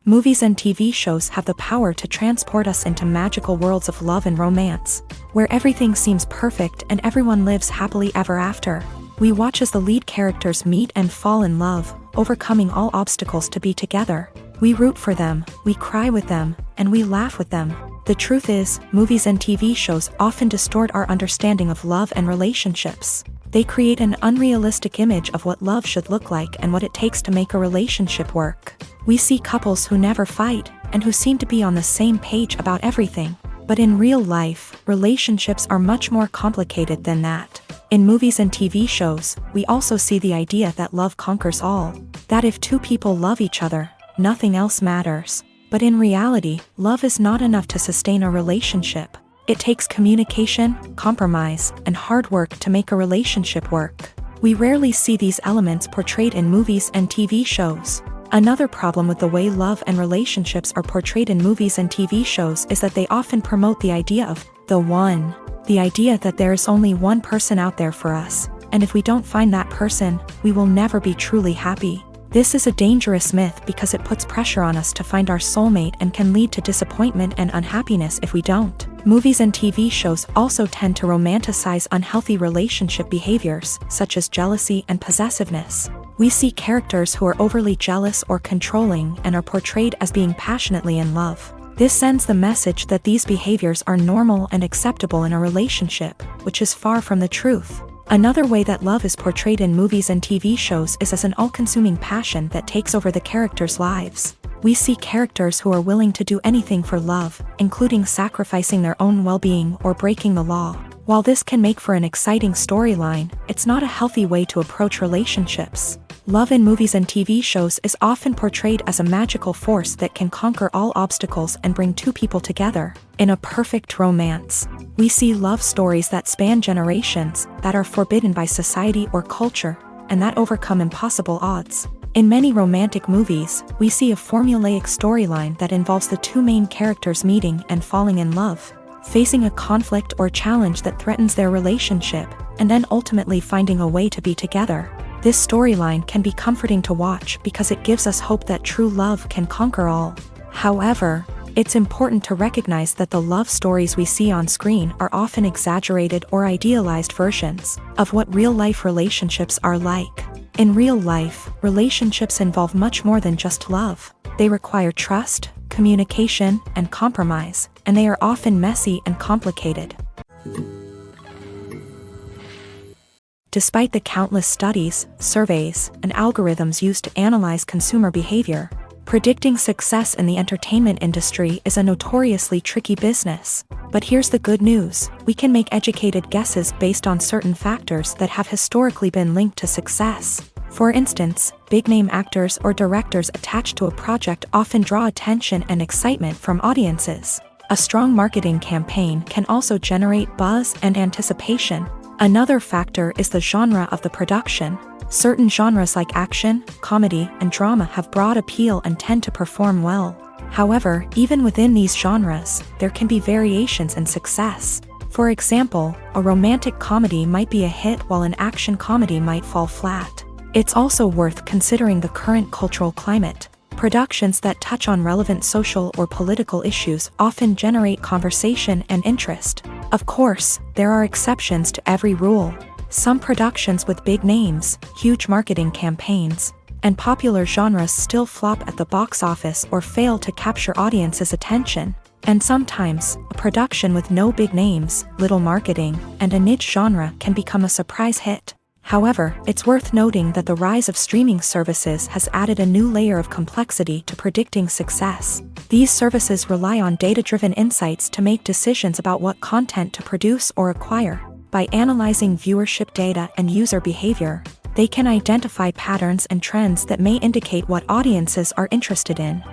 Movies and TV shows have the power to transport us into magical worlds of love and romance, where everything seems perfect and everyone lives happily ever after. We watch as the lead characters meet and fall in love, overcoming all obstacles to be together. We root for them, we cry with them, and we laugh with them. The truth is, movies and TV shows often distort our understanding of love and relationships. They create an unrealistic image of what love should look like and what it takes to make a relationship work. We see couples who never fight, and who seem to be on the same page about everything. But in real life, relationships are much more complicated than that. In movies and TV shows, we also see the idea that love conquers all. That if two people love each other, nothing else matters. But in reality, love is not enough to sustain a relationship. It takes communication, compromise, and hard work to make a relationship work. We rarely see these elements portrayed in movies and TV shows. Another problem with the way love and relationships are portrayed in movies and TV shows is that they often promote the idea of the one. The idea that there is only one person out there for us, and if we don't find that person, we will never be truly happy. This is a dangerous myth because it puts pressure on us to find our soulmate and can lead to disappointment and unhappiness if we don't. Movies and TV shows also tend to romanticize unhealthy relationship behaviors, such as jealousy and possessiveness. We see characters who are overly jealous or controlling and are portrayed as being passionately in love. This sends the message that these behaviors are normal and acceptable in a relationship, which is far from the truth. Another way that love is portrayed in movies and TV shows is as an all-consuming passion that takes over the characters' lives. We see characters who are willing to do anything for love, including sacrificing their own well-being or breaking the law. While this can make for an exciting storyline, it's not a healthy way to approach relationships. Love in movies and TV shows is often portrayed as a magical force that can conquer all obstacles and bring two people together. In a perfect romance, we see love stories that span generations, that are forbidden by society or culture, and that overcome impossible odds. In many romantic movies, we see a formulaic storyline that involves the two main characters meeting and falling in love, facing a conflict or challenge that threatens their relationship, and then ultimately finding a way to be together. This storyline can be comforting to watch because it gives us hope that true love can conquer all. However, it's important to recognize that the love stories we see on screen are often exaggerated or idealized versions of what real-life relationships are like. In real life, relationships involve much more than just love. They require trust, communication, and compromise, and they are often messy and complicated. Despite the countless studies, surveys, and algorithms used to analyze consumer behavior, predicting success in the entertainment industry is a notoriously tricky business. But here's the good news: we can make educated guesses based on certain factors that have historically been linked to success. For instance, big-name actors or directors attached to a project often draw attention and excitement from audiences. A strong marketing campaign can also generate buzz and anticipation. Another factor is the genre of the production. Certain genres like action, comedy, and drama have broad appeal and tend to perform well. However, even within these genres, there can be variations in success. For example, a romantic comedy might be a hit while an action comedy might fall flat. It's also worth considering the current cultural climate. Productions that touch on relevant social or political issues often generate conversation and interest. Of course, there are exceptions to every rule. Some productions with big names, huge marketing campaigns, and popular genres still flop at the box office or fail to capture audiences' attention. And sometimes, a production with no big names, little marketing, and a niche genre can become a surprise hit. However, it's worth noting that the rise of streaming services has added a new layer of complexity to predicting success. These services rely on data-driven insights to make decisions about what content to produce or acquire. By analyzing viewership data and user behavior, they can identify patterns and trends that may indicate what audiences are interested in.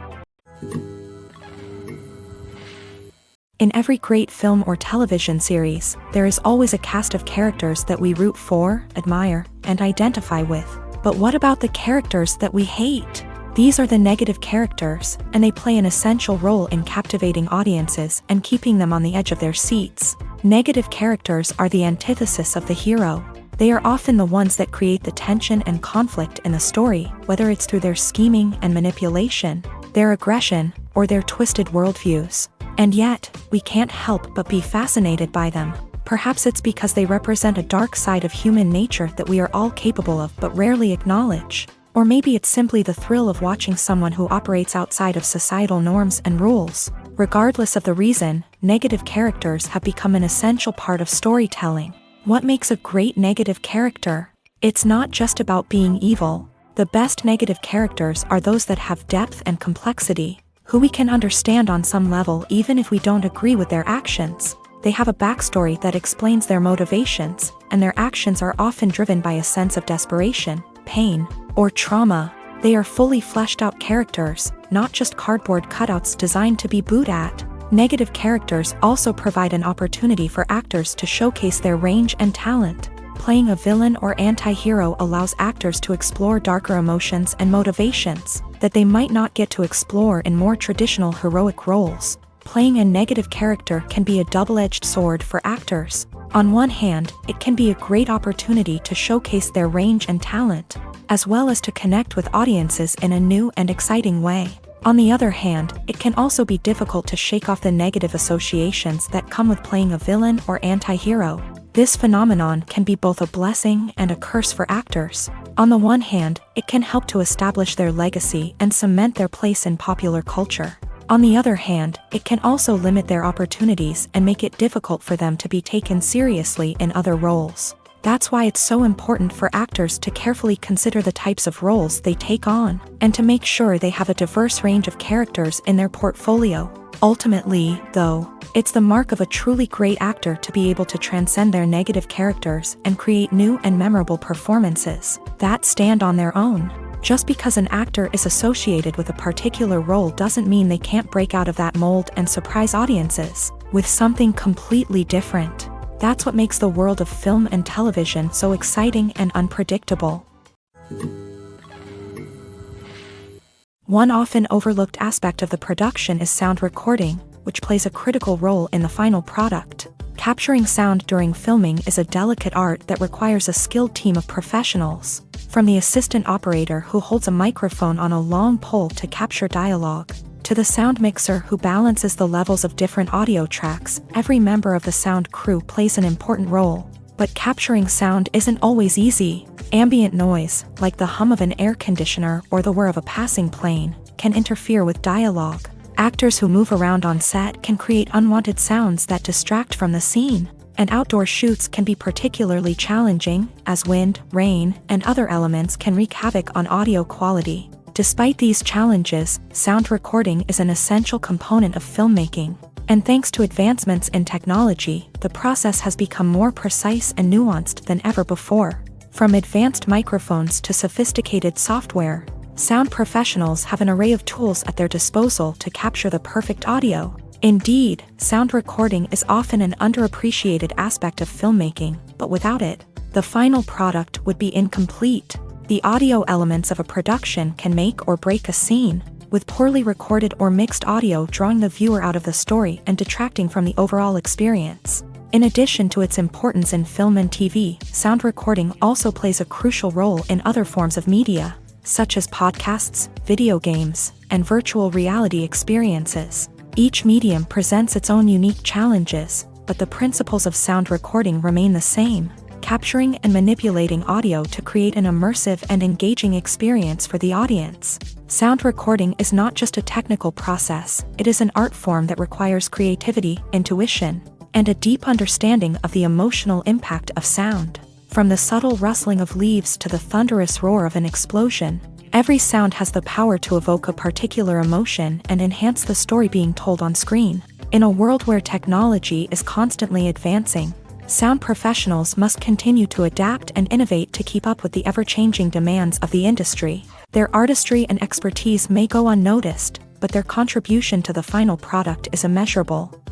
In every great film or television series, there is always a cast of characters that we root for, admire, and identify with. But what about the characters that we hate? These are the negative characters, and they play an essential role in captivating audiences and keeping them on the edge of their seats. Negative characters are the antithesis of the hero. They are often the ones that create the tension and conflict in the story, whether it's through their scheming and manipulation, their aggression, or their twisted worldviews. And yet, we can't help but be fascinated by them. Perhaps it's because they represent a dark side of human nature that we are all capable of but rarely acknowledge. Or maybe it's simply the thrill of watching someone who operates outside of societal norms and rules. Regardless of the reason, negative characters have become an essential part of storytelling. What makes a great negative character? It's not just about being evil. The best negative characters are those that have depth and complexity, who we can understand on some level even if we don't agree with their actions. They have a backstory that explains their motivations, and their actions are often driven by a sense of desperation, pain, or trauma. They are fully fleshed out characters, not just cardboard cutouts designed to be booed at. Negative characters also provide an opportunity for actors to showcase their range and talent. Playing a villain or anti-hero allows actors to explore darker emotions and motivations that they might not get to explore in more traditional heroic roles. Playing a negative character can be a double-edged sword for actors. On one hand, it can be a great opportunity to showcase their range and talent, as well as to connect with audiences in a new and exciting way. On the other hand, it can also be difficult to shake off the negative associations that come with playing a villain or anti-hero. This phenomenon can be both a blessing and a curse for actors. On the one hand, it can help to establish their legacy and cement their place in popular culture. On the other hand, it can also limit their opportunities and make it difficult for them to be taken seriously in other roles. That's why it's so important for actors to carefully consider the types of roles they take on, and to make sure they have a diverse range of characters in their portfolio. Ultimately, though, it's the mark of a truly great actor to be able to transcend their negative characters and create new and memorable performances that stand on their own. Just because an actor is associated with a particular role doesn't mean they can't break out of that mold and surprise audiences with something completely different. That's what makes the world of film and television so exciting and unpredictable. One often overlooked aspect of the production is sound recording, which plays a critical role in the final product. Capturing sound during filming is a delicate art that requires a skilled team of professionals, from the assistant operator who holds a microphone on a long pole to capture dialogue, to the sound mixer who balances the levels of different audio tracks. Every member of the sound crew plays an important role. But capturing sound isn't always easy. Ambient noise, like the hum of an air conditioner or the whir of a passing plane, can interfere with dialogue. Actors who move around on set can create unwanted sounds that distract from the scene. And outdoor shoots can be particularly challenging, as wind, rain, and other elements can wreak havoc on audio quality. Despite these challenges, sound recording is an essential component of filmmaking. And thanks to advancements in technology, the process has become more precise and nuanced than ever before. From advanced microphones to sophisticated software, sound professionals have an array of tools at their disposal to capture the perfect audio. Indeed, sound recording is often an underappreciated aspect of filmmaking, but without it, the final product would be incomplete. The audio elements of a production can make or break a scene, with poorly recorded or mixed audio drawing the viewer out of the story and detracting from the overall experience. In addition to its importance in film and TV, sound recording also plays a crucial role in other forms of media, such as podcasts, video games, and virtual reality experiences. Each medium presents its own unique challenges, but the principles of sound recording remain the same: capturing and manipulating audio to create an immersive and engaging experience for the audience. Sound recording is not just a technical process, it is an art form that requires creativity, intuition, and a deep understanding of the emotional impact of sound. From the subtle rustling of leaves to the thunderous roar of an explosion, every sound has the power to evoke a particular emotion and enhance the story being told on screen. In a world where technology is constantly advancing, sound professionals must continue to adapt and innovate to keep up with the ever-changing demands of the industry. Their artistry and expertise may go unnoticed, but their contribution to the final product is immeasurable.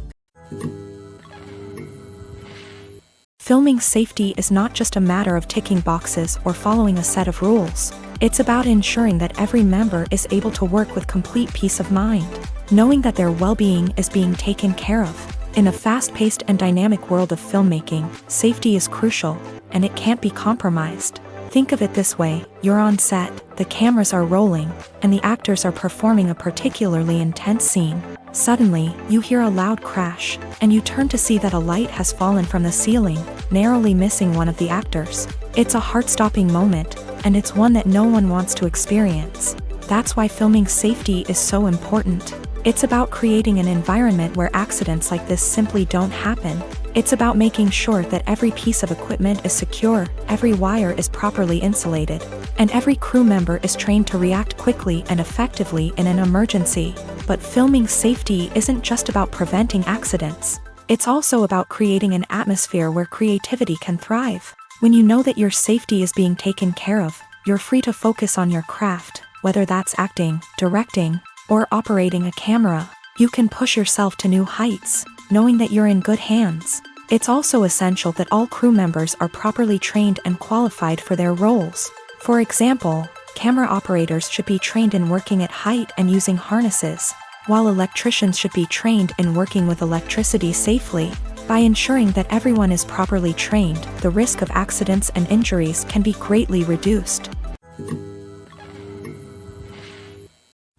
Filming safety is not just a matter of ticking boxes or following a set of rules. It's about ensuring that every member is able to work with complete peace of mind, knowing that their well-being is being taken care of. In a fast-paced and dynamic world of filmmaking, safety is crucial, and it can't be compromised. Think of it this way: you're on set, the cameras are rolling, and the actors are performing a particularly intense scene. Suddenly, you hear a loud crash, and you turn to see that a light has fallen from the ceiling, narrowly missing one of the actors. It's a heart-stopping moment, and it's one that no one wants to experience. That's why filming safety is so important. It's about creating an environment where accidents like this simply don't happen. It's about making sure that every piece of equipment is secure, every wire is properly insulated, and every crew member is trained to react quickly and effectively in an emergency. But filming safety isn't just about preventing accidents. It's also about creating an atmosphere where creativity can thrive. When you know that your safety is being taken care of, you're free to focus on your craft, whether that's acting, directing, or operating a camera. You can push yourself to new heights, knowing that you're in good hands. It's also essential that all crew members are properly trained and qualified for their roles. For example, camera operators should be trained in working at height and using harnesses, while electricians should be trained in working with electricity safely. By ensuring that everyone is properly trained, the risk of accidents and injuries can be greatly reduced.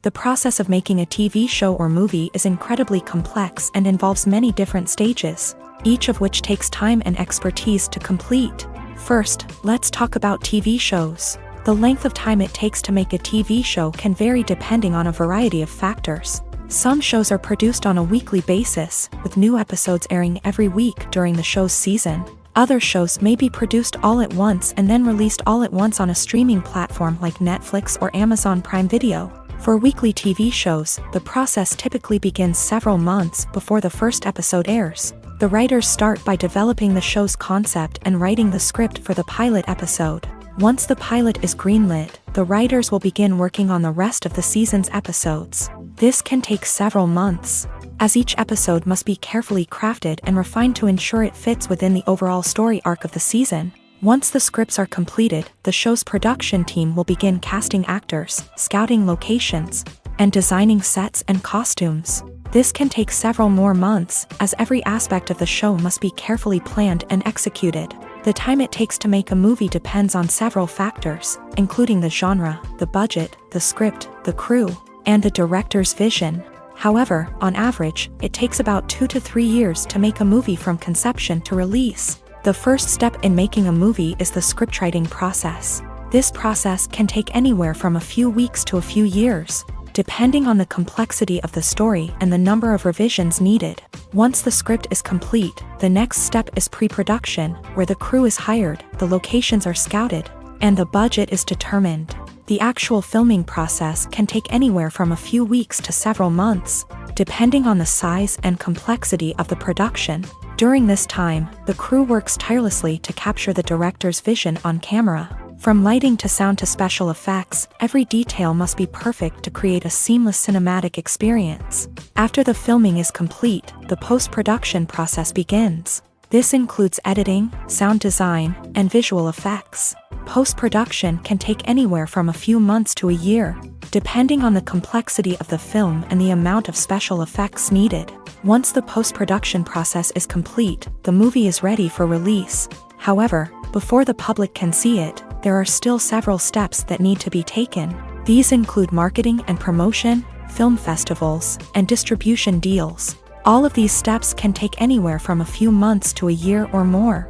The process of making a TV show or movie is incredibly complex and involves many different stages, each of which takes time and expertise to complete. First, let's talk about TV shows. The length of time it takes to make a TV show can vary depending on a variety of factors. Some shows are produced on a weekly basis, with new episodes airing every week during the show's season. Other shows may be produced all at once and then released all at once on a streaming platform like Netflix or Amazon Prime Video. For weekly TV shows, the process typically begins several months before the first episode airs. The writers start by developing the show's concept and writing the script for the pilot episode. Once the pilot is greenlit, the writers will begin working on the rest of the season's episodes. This can take several months, as each episode must be carefully crafted and refined to ensure it fits within the overall story arc of the season. Once the scripts are completed, the show's production team will begin casting actors, scouting locations, and designing sets and costumes. This can take several more months, as every aspect of the show must be carefully planned and executed. The time it takes to make a movie depends on several factors, including the genre, the budget, the script, the crew, and the director's vision. However, on average, it takes about 2 to 3 years to make a movie from conception to release. The first step in making a movie is the scriptwriting process. This process can take anywhere from a few weeks to a few years, depending on the complexity of the story and the number of revisions needed. Once the script is complete, the next step is pre-production, where the crew is hired, the locations are scouted, and the budget is determined. The actual filming process can take anywhere from a few weeks to several months, depending on the size and complexity of the production. During this time, the crew works tirelessly to capture the director's vision on camera. From lighting to sound to special effects, every detail must be perfect to create a seamless cinematic experience. After the filming is complete, the post-production process begins. This includes editing, sound design, and visual effects. Post-production can take anywhere from a few months to a year, depending on the complexity of the film and the amount of special effects needed. Once the post-production process is complete, the movie is ready for release. However, before the public can see it, there are still several steps that need to be taken. These include marketing and promotion, film festivals, and distribution deals. All of these steps can take anywhere from a few months to a year or more.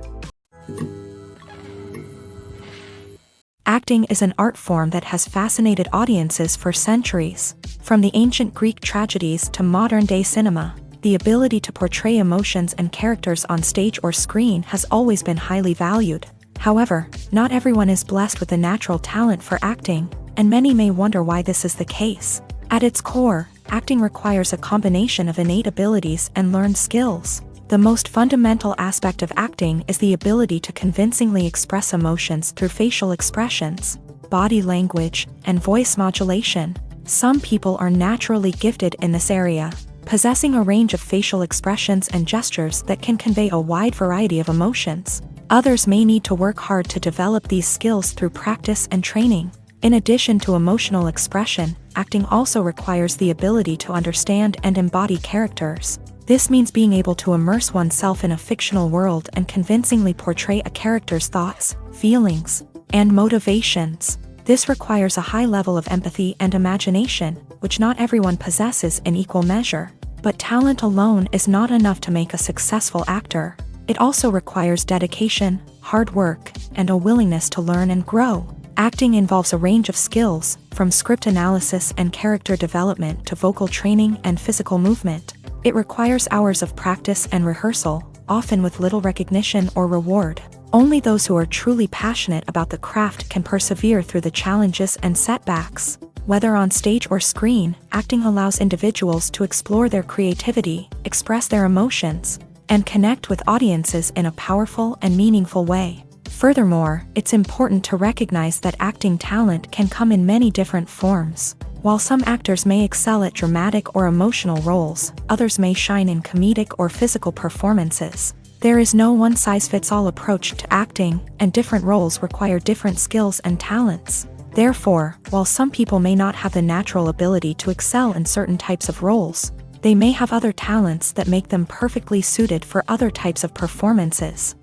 Acting is an art form that has fascinated audiences for centuries. From the ancient Greek tragedies to modern-day cinema, the ability to portray emotions and characters on stage or screen has always been highly valued. However, not everyone is blessed with a natural talent for acting, and many may wonder why this is the case. At its core, acting requires a combination of innate abilities and learned skills. The most fundamental aspect of acting is the ability to convincingly express emotions through facial expressions, body language, and voice modulation. Some people are naturally gifted in this area, possessing a range of facial expressions and gestures that can convey a wide variety of emotions. Others may need to work hard to develop these skills through practice and training. In addition to emotional expression, acting also requires the ability to understand and embody characters. This means being able to immerse oneself in a fictional world and convincingly portray a character's thoughts, feelings, and motivations. This requires a high level of empathy and imagination, which not everyone possesses in equal measure. But talent alone is not enough to make a successful actor. It also requires dedication, hard work, and a willingness to learn and grow. Acting involves a range of skills, from script analysis and character development to vocal training and physical movement. It requires hours of practice and rehearsal, often with little recognition or reward. Only those who are truly passionate about the craft can persevere through the challenges and setbacks. Whether on stage or screen, acting allows individuals to explore their creativity, express their emotions, and connect with audiences in a powerful and meaningful way. Furthermore, it's important to recognize that acting talent can come in many different forms. While some actors may excel at dramatic or emotional roles, others may shine in comedic or physical performances. There is no one-size-fits-all approach to acting, and different roles require different skills and talents. Therefore, while some people may not have the natural ability to excel in certain types of roles, they may have other talents that make them perfectly suited for other types of performances.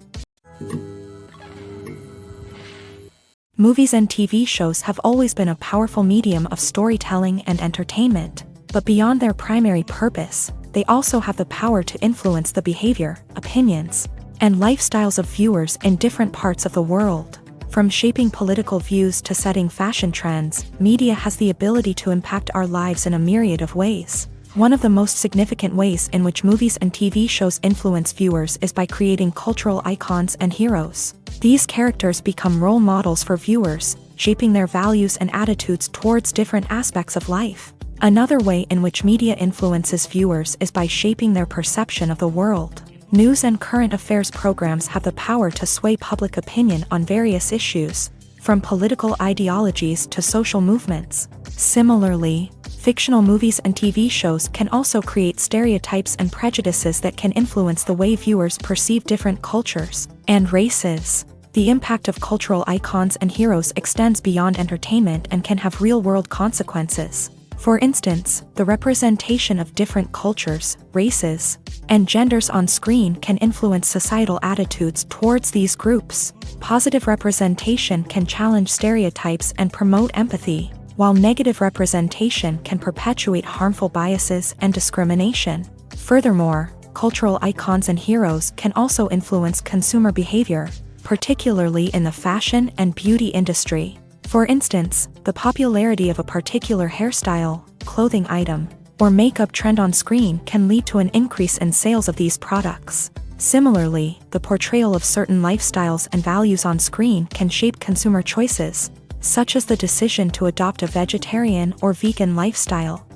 Movies and TV shows have always been a powerful medium of storytelling and entertainment, but beyond their primary purpose, they also have the power to influence the behavior, opinions, and lifestyles of viewers in different parts of the world. From shaping political views to setting fashion trends, media has the ability to impact our lives in a myriad of ways. One of the most significant ways in which movies and TV shows influence viewers is by creating cultural icons and heroes. These characters become role models for viewers, shaping their values and attitudes towards different aspects of life. Another way in which media influences viewers is by shaping their perception of the world. News and current affairs programs have the power to sway public opinion on various issues, from political ideologies to social movements. Similarly, fictional movies and TV shows can also create stereotypes and prejudices that can influence the way viewers perceive different cultures and races. The impact of cultural icons and heroes extends beyond entertainment and can have real-world consequences. For instance, the representation of different cultures, races, and genders on screen can influence societal attitudes towards these groups. Positive representation can challenge stereotypes and promote empathy, while negative representation can perpetuate harmful biases and discrimination. Furthermore, cultural icons and heroes can also influence consumer behavior, particularly in the fashion and beauty industry. For instance, the popularity of a particular hairstyle, clothing item, or makeup trend on screen can lead to an increase in sales of these products. Similarly, the portrayal of certain lifestyles and values on screen can shape consumer choices, such as the decision to adopt a vegetarian or vegan lifestyle.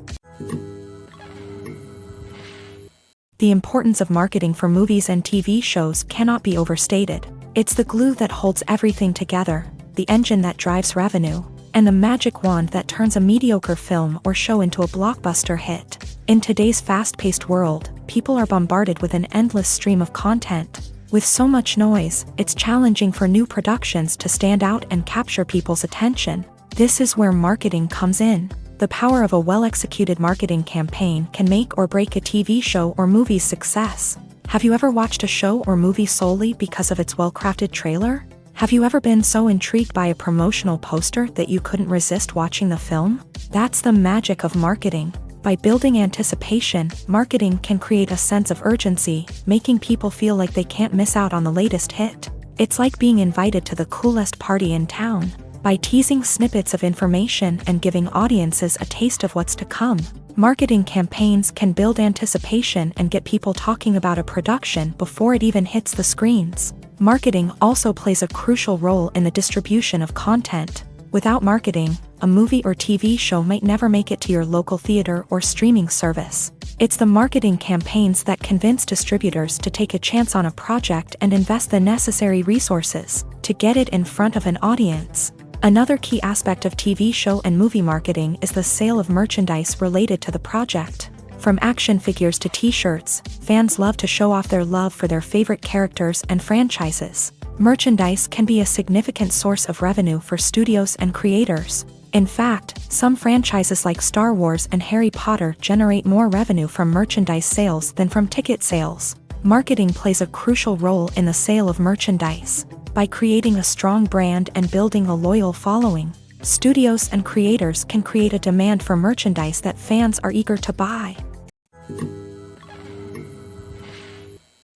The importance of marketing for movies and TV shows cannot be overstated. It's the glue that holds everything together, the engine that drives revenue, and the magic wand that turns a mediocre film or show into a blockbuster hit. In today's fast-paced world, people are bombarded with an endless stream of content. With so much noise, it's challenging for new productions to stand out and capture people's attention. This is where marketing comes in. The power of a well-executed marketing campaign can make or break a TV show or movie's success. Have you ever watched a show or movie solely because of its well-crafted trailer? Have you ever been so intrigued by a promotional poster that you couldn't resist watching the film? That's the magic of marketing. By building anticipation, marketing can create a sense of urgency, making people feel like they can't miss out on the latest hit. It's like being invited to the coolest party in town. By teasing snippets of information and giving audiences a taste of what's to come, marketing campaigns can build anticipation and get people talking about a production before it even hits the screens. Marketing also plays a crucial role in the distribution of content. Without marketing, a movie or TV show might never make it to your local theater or streaming service. It's the marketing campaigns that convince distributors to take a chance on a project and invest the necessary resources to get it in front of an audience. Another key aspect of TV show and movie marketing is the sale of merchandise related to the project. From action figures to t-shirts, fans love to show off their love for their favorite characters and franchises. Merchandise can be a significant source of revenue for studios and creators. In fact, some franchises like Star Wars and Harry Potter generate more revenue from merchandise sales than from ticket sales. Marketing plays a crucial role in the sale of merchandise. By creating a strong brand and building a loyal following, studios and creators can create a demand for merchandise that fans are eager to buy.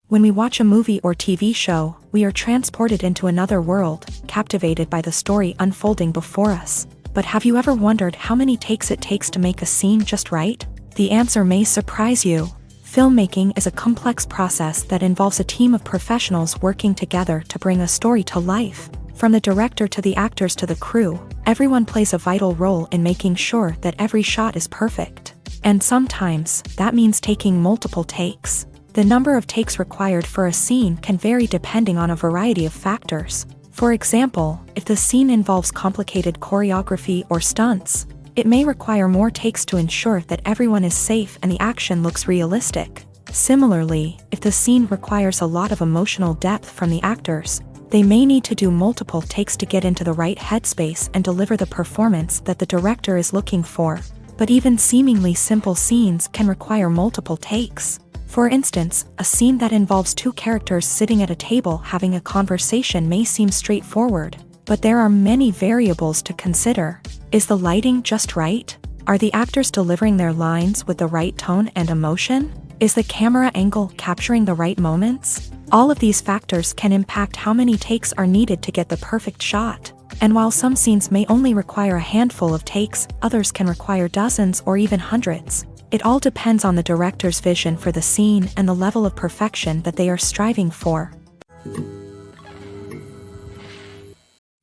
When we watch a movie or TV show, we are transported into another world, captivated by the story unfolding before us. But have you ever wondered how many takes it takes to make a scene just right? The answer may surprise you. Filmmaking is a complex process that involves a team of professionals working together to bring a story to life. From the director to the actors to the crew, everyone plays a vital role in making sure that every shot is perfect. And sometimes, that means taking multiple takes. The number of takes required for a scene can vary depending on a variety of factors. For example, if the scene involves complicated choreography or stunts, it may require more takes to ensure that everyone is safe and the action looks realistic. Similarly, if the scene requires a lot of emotional depth from the actors, they may need to do multiple takes to get into the right headspace and deliver the performance that the director is looking for. But even seemingly simple scenes can require multiple takes. For instance, a scene that involves two characters sitting at a table having a conversation may seem straightforward, but there are many variables to consider. Is the lighting just right? Are the actors delivering their lines with the right tone and emotion? Is the camera angle capturing the right moments? All of these factors can impact how many takes are needed to get the perfect shot. And while some scenes may only require a handful of takes, others can require dozens or even hundreds. It all depends on the director's vision for the scene and the level of perfection that they are striving for.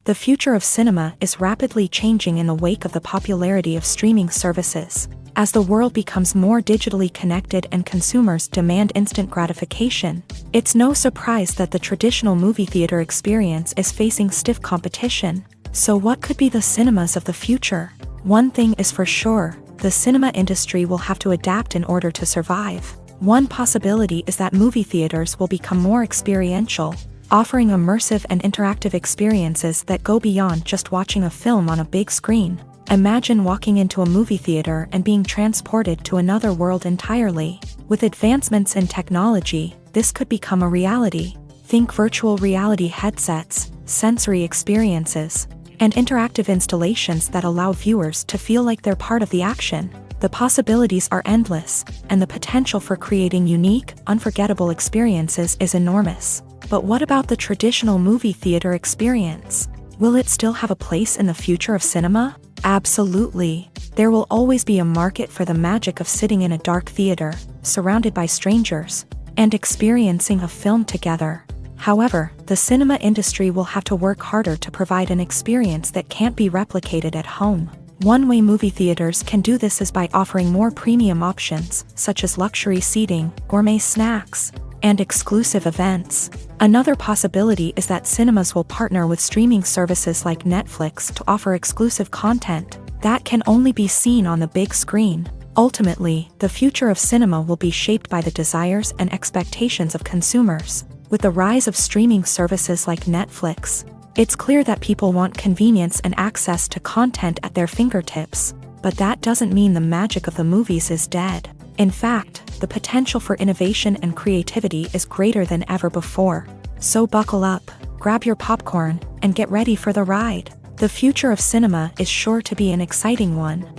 The future of cinema is rapidly changing in the wake of the popularity of streaming services. As the world becomes more digitally connected and consumers demand instant gratification, it's no surprise that the traditional movie theater experience is facing stiff competition. So what could be the cinemas of the future? One thing is for sure, the cinema industry will have to adapt in order to survive. One possibility is that movie theaters will become more experiential, offering immersive and interactive experiences that go beyond just watching a film on a big screen. Imagine walking into a movie theater and being transported to another world entirely. With advancements in technology, this could become a reality. Think virtual reality headsets, sensory experiences, and interactive installations that allow viewers to feel like they're part of the action. The possibilities are endless, and the potential for creating unique, unforgettable experiences is enormous. But what about the traditional movie theater experience? Will it still have a place in the future of cinema? Absolutely. There will always be a market for the magic of sitting in a dark theater, surrounded by strangers, and experiencing a film together. However, the cinema industry will have to work harder to provide an experience that can't be replicated at home. One way movie theaters can do this is by offering more premium options, such as luxury seating, gourmet snacks, and exclusive events. Another possibility is that cinemas will partner with streaming services like Netflix to offer exclusive content that can only be seen on the big screen. Ultimately, the future of cinema will be shaped by the desires and expectations of consumers. With the rise of streaming services like Netflix, it's clear that people want convenience and access to content at their fingertips. But that doesn't mean the magic of the movies is dead. In fact, the potential for innovation and creativity is greater than ever before. So buckle up, grab your popcorn, and get ready for the ride. The future of cinema is sure to be an exciting one.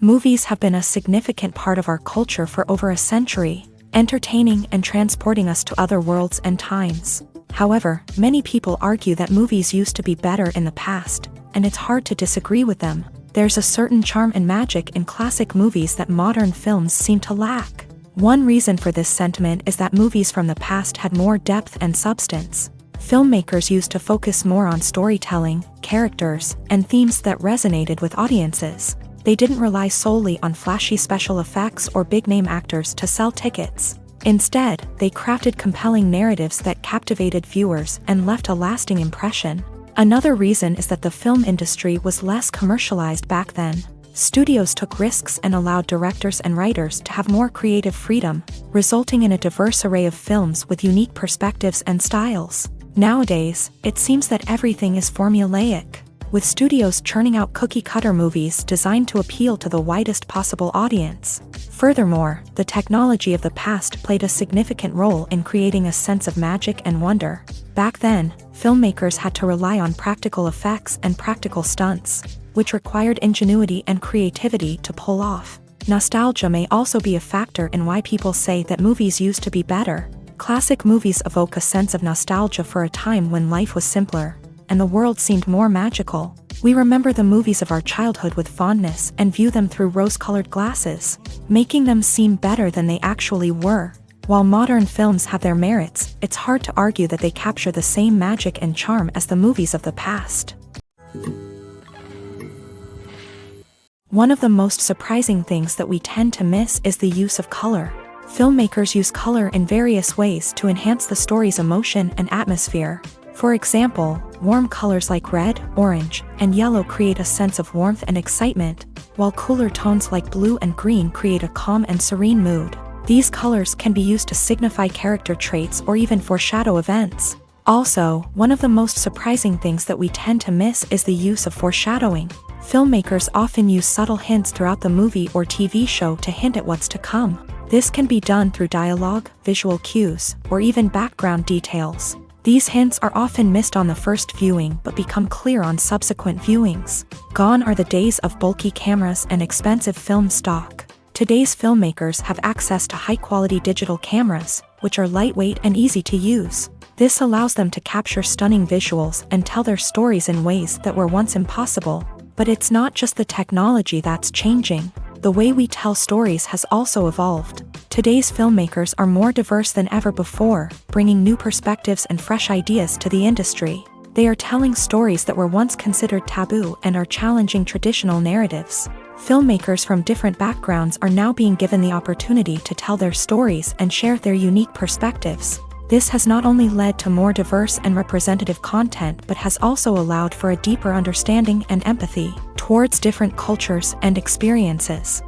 Movies have been a significant part of our culture for over a century, entertaining and transporting us to other worlds and times. However, many people argue that movies used to be better in the past, and it's hard to disagree with them. There's a certain charm and magic in classic movies that modern films seem to lack. One reason for this sentiment is that movies from the past had more depth and substance. Filmmakers used to focus more on storytelling, characters, and themes that resonated with audiences. They didn't rely solely on flashy special effects or big-name actors to sell tickets. Instead, they crafted compelling narratives that captivated viewers and left a lasting impression. Another reason is that the film industry was less commercialized back then. Studios took risks and allowed directors and writers to have more creative freedom, resulting in a diverse array of films with unique perspectives and styles. Nowadays, it seems that everything is formulaic, with studios churning out cookie-cutter movies designed to appeal to the widest possible audience. Furthermore, the technology of the past played a significant role in creating a sense of magic and wonder. Back then, filmmakers had to rely on practical effects and practical stunts, which required ingenuity and creativity to pull off. Nostalgia may also be a factor in why people say that movies used to be better. Classic movies evoke a sense of nostalgia for a time when life was simpler, and the world seemed more magical. We remember the movies of our childhood with fondness and view them through rose-colored glasses, making them seem better than they actually were. While modern films have their merits, it's hard to argue that they capture the same magic and charm as the movies of the past. One of the most surprising things that we tend to miss is the use of color. Filmmakers use color in various ways to enhance the story's emotion and atmosphere. For example, warm colors like red, orange, and yellow create a sense of warmth and excitement, while cooler tones like blue and green create a calm and serene mood. These colors can be used to signify character traits or even foreshadow events. Also, one of the most surprising things that we tend to miss is the use of foreshadowing. Filmmakers often use subtle hints throughout the movie or TV show to hint at what's to come. This can be done through dialogue, visual cues, or even background details. These hints are often missed on the first viewing but become clear on subsequent viewings. Gone are the days of bulky cameras and expensive film stock. Today's filmmakers have access to high-quality digital cameras, which are lightweight and easy to use. This allows them to capture stunning visuals and tell their stories in ways that were once impossible. But it's not just the technology that's changing. The way we tell stories has also evolved. Today's filmmakers are more diverse than ever before, bringing new perspectives and fresh ideas to the industry. They are telling stories that were once considered taboo and are challenging traditional narratives. Filmmakers from different backgrounds are now being given the opportunity to tell their stories and share their unique perspectives. This has not only led to more diverse and representative content but has also allowed for a deeper understanding and empathy towards different cultures and experiences.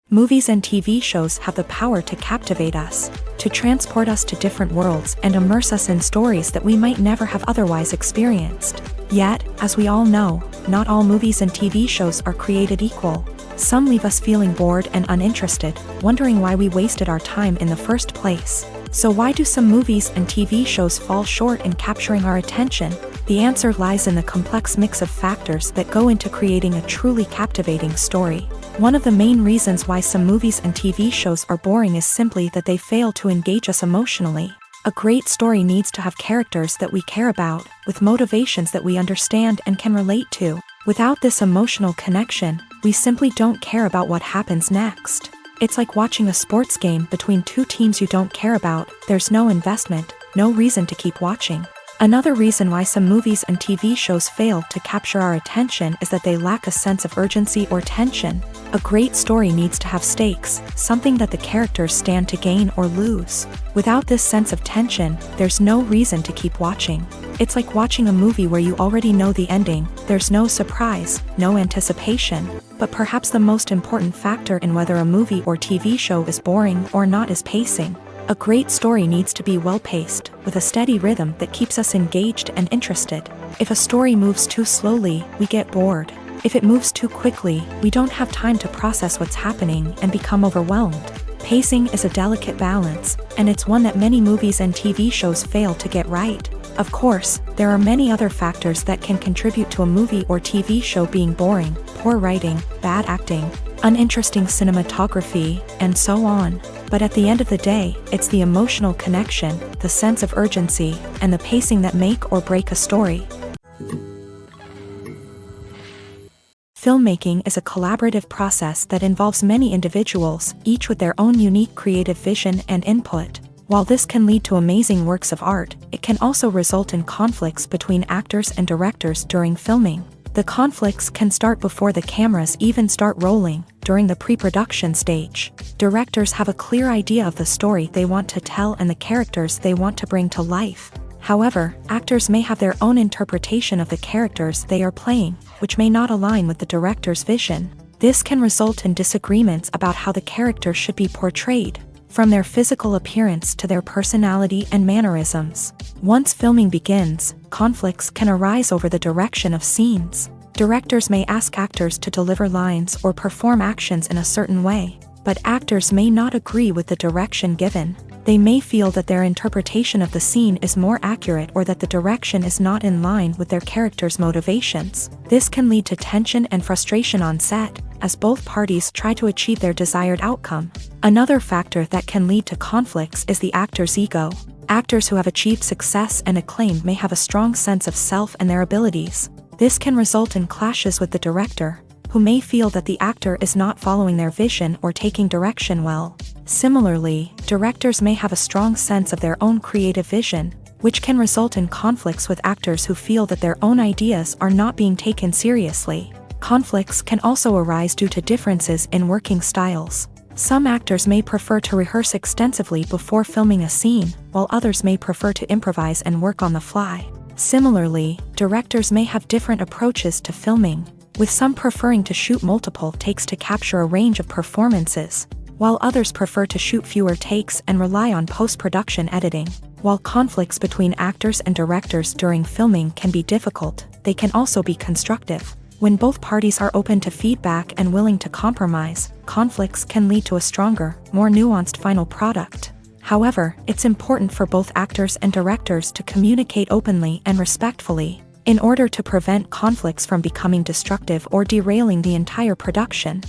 Movies and TV shows have the power to captivate us, to transport us to different worlds and immerse us in stories that we might never have otherwise experienced. Yet, as we all know, not all movies and TV shows are created equal. Some leave us feeling bored and uninterested, wondering why we wasted our time in the first place. So why do some movies and TV shows fall short in capturing our attention? The answer lies in the complex mix of factors that go into creating a truly captivating story. One of the main reasons why some movies and TV shows are boring is simply that they fail to engage us emotionally. A great story needs to have characters that we care about, with motivations that we understand and can relate to. Without this emotional connection, we simply don't care about what happens next. It's like watching a sports game between two teams you don't care about. There's no investment, no reason to keep watching. Another reason why some movies and TV shows fail to capture our attention is that they lack a sense of urgency or tension. A great story needs to have stakes, something that the characters stand to gain or lose. Without this sense of tension, there's no reason to keep watching. It's like watching a movie where you already know the ending. There's no surprise, no anticipation. But perhaps the most important factor in whether a movie or TV show is boring or not is pacing. A great story needs to be well-paced, with a steady rhythm that keeps us engaged and interested. If a story moves too slowly, we get bored. If it moves too quickly, we don't have time to process what's happening and become overwhelmed. Pacing is a delicate balance, and it's one that many movies and TV shows fail to get right. Of course, there are many other factors that can contribute to a movie or TV show being boring: poor writing, bad acting, uninteresting cinematography, and so on. But at the end of the day, it's the emotional connection, the sense of urgency, and the pacing that make or break a story. Filmmaking is a collaborative process that involves many individuals, each with their own unique creative vision and input. While this can lead to amazing works of art, it can also result in conflicts between actors and directors during filming. The conflicts can start before the cameras even start rolling, during the pre-production stage. Directors have a clear idea of the story they want to tell and the characters they want to bring to life. However, actors may have their own interpretation of the characters they are playing, which may not align with the director's vision. This can result in disagreements about how the characters should be portrayed, from their physical appearance to their personality and mannerisms. Once filming begins, conflicts can arise over the direction of scenes. Directors may ask actors to deliver lines or perform actions in a certain way, but actors may not agree with the direction given. They may feel that their interpretation of the scene is more accurate or that the direction is not in line with their character's motivations. This can lead to tension and frustration on set, as both parties try to achieve their desired outcome. Another factor that can lead to conflicts is the actor's ego. Actors who have achieved success and acclaim may have a strong sense of self and their abilities. This can result in clashes with the director, who may feel that the actor is not following their vision or taking direction well. Similarly, directors may have a strong sense of their own creative vision, which can result in conflicts with actors who feel that their own ideas are not being taken seriously. Conflicts can also arise due to differences in working styles. Some actors may prefer to rehearse extensively before filming a scene, while others may prefer to improvise and work on the fly. Similarly, directors may have different approaches to filming, with some preferring to shoot multiple takes to capture a range of performances, while others prefer to shoot fewer takes and rely on post-production editing. While conflicts between actors and directors during filming can be difficult, they can also be constructive. When both parties are open to feedback and willing to compromise, conflicts can lead to a stronger, more nuanced final product. However, it's important for both actors and directors to communicate openly and respectfully, in order to prevent conflicts from becoming destructive or derailing the entire production.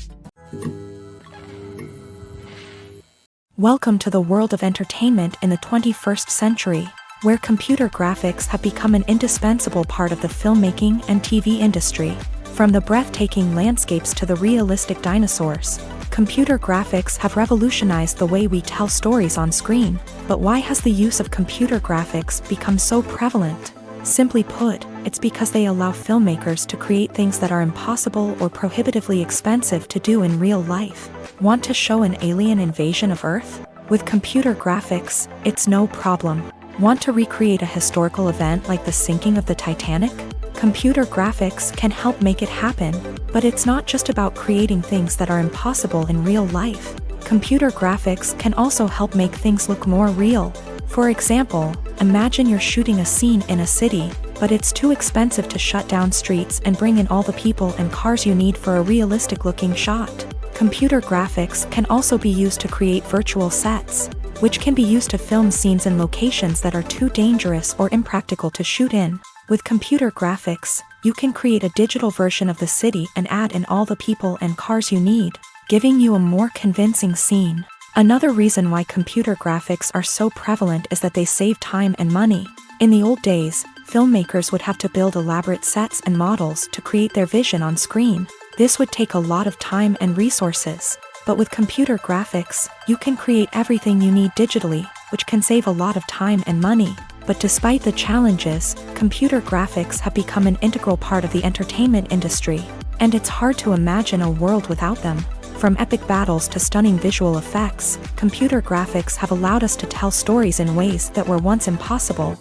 Welcome to the world of entertainment in the 21st century, where computer graphics have become an indispensable part of the filmmaking and TV industry. From the breathtaking landscapes to the realistic dinosaurs, computer graphics have revolutionized the way we tell stories on screen. But why has the use of computer graphics become so prevalent? Simply put, it's because they allow filmmakers to create things that are impossible or prohibitively expensive to do in real life. Want to show an alien invasion of Earth? With computer graphics, it's no problem. Want to recreate a historical event like the sinking of the Titanic? Computer graphics can help make it happen, but it's not just about creating things that are impossible in real life. Computer graphics can also help make things look more real. For example, imagine you're shooting a scene in a city, but it's too expensive to shut down streets and bring in all the people and cars you need for a realistic-looking shot. Computer graphics can also be used to create virtual sets, which can be used to film scenes in locations that are too dangerous or impractical to shoot in. With computer graphics, you can create a digital version of the city and add in all the people and cars you need, giving you a more convincing scene. Another reason why computer graphics are so prevalent is that they save time and money. In the old days, filmmakers would have to build elaborate sets and models to create their vision on screen. This would take a lot of time and resources. But with computer graphics, you can create everything you need digitally, which can save a lot of time and money. But despite the challenges, computer graphics have become an integral part of the entertainment industry, and it's hard to imagine a world without them. From epic battles to stunning visual effects, computer graphics have allowed us to tell stories in ways that were once impossible.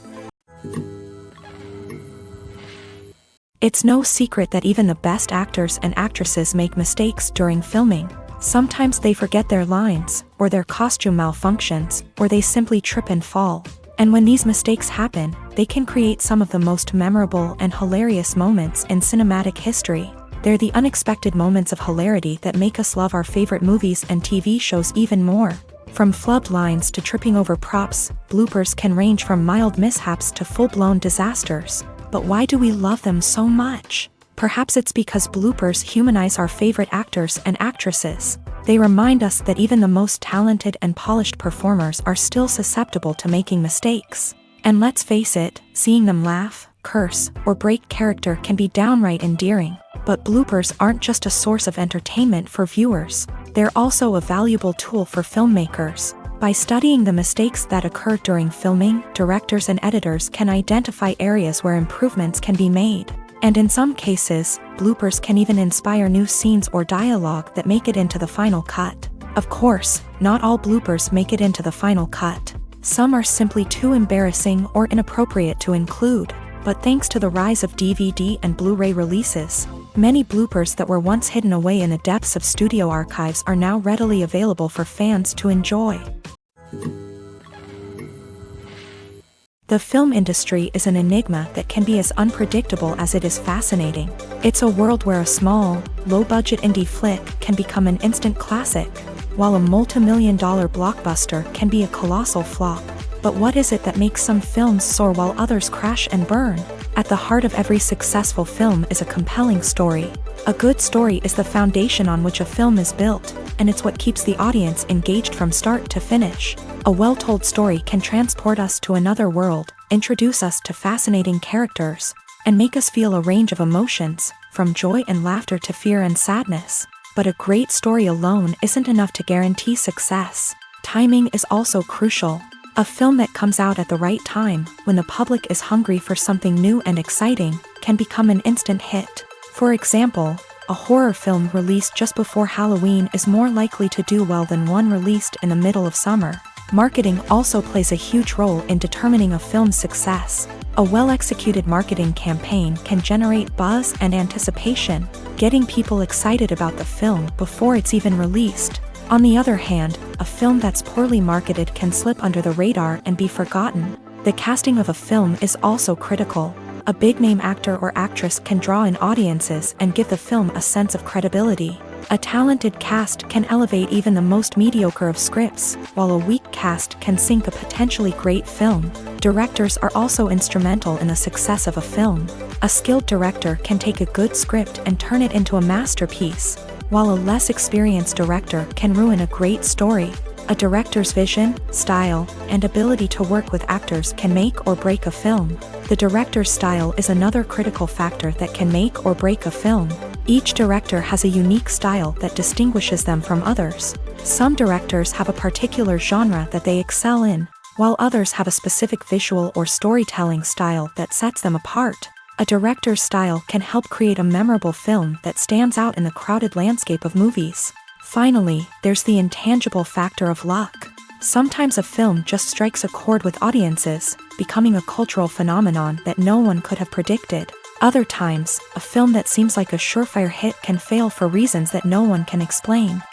It's no secret that even the best actors and actresses make mistakes during filming. Sometimes they forget their lines, or their costume malfunctions, or they simply trip and fall. And when these mistakes happen, they can create some of the most memorable and hilarious moments in cinematic history. They're the unexpected moments of hilarity that make us love our favorite movies and TV shows even more. From flubbed lines to tripping over props, bloopers can range from mild mishaps to full-blown disasters. But why do we love them so much? Perhaps it's because bloopers humanize our favorite actors and actresses. They remind us that even the most talented and polished performers are still susceptible to making mistakes. And let's face it, seeing them laugh, curse, or break character can be downright endearing. But bloopers aren't just a source of entertainment for viewers. They're also a valuable tool for filmmakers. By studying the mistakes that occur during filming, directors and editors can identify areas where improvements can be made. And in some cases, bloopers can even inspire new scenes or dialogue that make it into the final cut. Of course, not all bloopers make it into the final cut. Some are simply too embarrassing or inappropriate to include. But thanks to the rise of DVD and Blu-ray releases, many bloopers that were once hidden away in the depths of studio archives are now readily available for fans to enjoy. The film industry is an enigma that can be as unpredictable as it is fascinating. It's a world where a small, low-budget indie flick can become an instant classic, while a multi-million-dollar blockbuster can be a colossal flop. But what is it that makes some films soar while others crash and burn? At the heart of every successful film is a compelling story. A good story is the foundation on which a film is built, and it's what keeps the audience engaged from start to finish. A well-told story can transport us to another world, introduce us to fascinating characters, and make us feel a range of emotions, from joy and laughter to fear and sadness. But a great story alone isn't enough to guarantee success. Timing is also crucial. A film that comes out at the right time, when the public is hungry for something new and exciting, can become an instant hit. For example, a horror film released just before Halloween is more likely to do well than one released in the middle of summer. Marketing also plays a huge role in determining a film's success. A well-executed marketing campaign can generate buzz and anticipation, getting people excited about the film before it's even released. On the other hand, a film that's poorly marketed can slip under the radar and be forgotten. The casting of a film is also critical. A big-name actor or actress can draw in audiences and give the film a sense of credibility. A talented cast can elevate even the most mediocre of scripts, while a weak cast can sink a potentially great film. Directors are also instrumental in the success of a film. A skilled director can take a good script and turn it into a masterpiece, while a less experienced director can ruin a great story. A director's vision, style, and ability to work with actors can make or break a film. The director's style is another critical factor that can make or break a film. Each director has a unique style that distinguishes them from others. Some directors have a particular genre that they excel in, while others have a specific visual or storytelling style that sets them apart. A director's style can help create a memorable film that stands out in the crowded landscape of movies. Finally, there's the intangible factor of luck. Sometimes a film just strikes a chord with audiences, becoming a cultural phenomenon that no one could have predicted. Other times, a film that seems like a surefire hit can fail for reasons that no one can explain.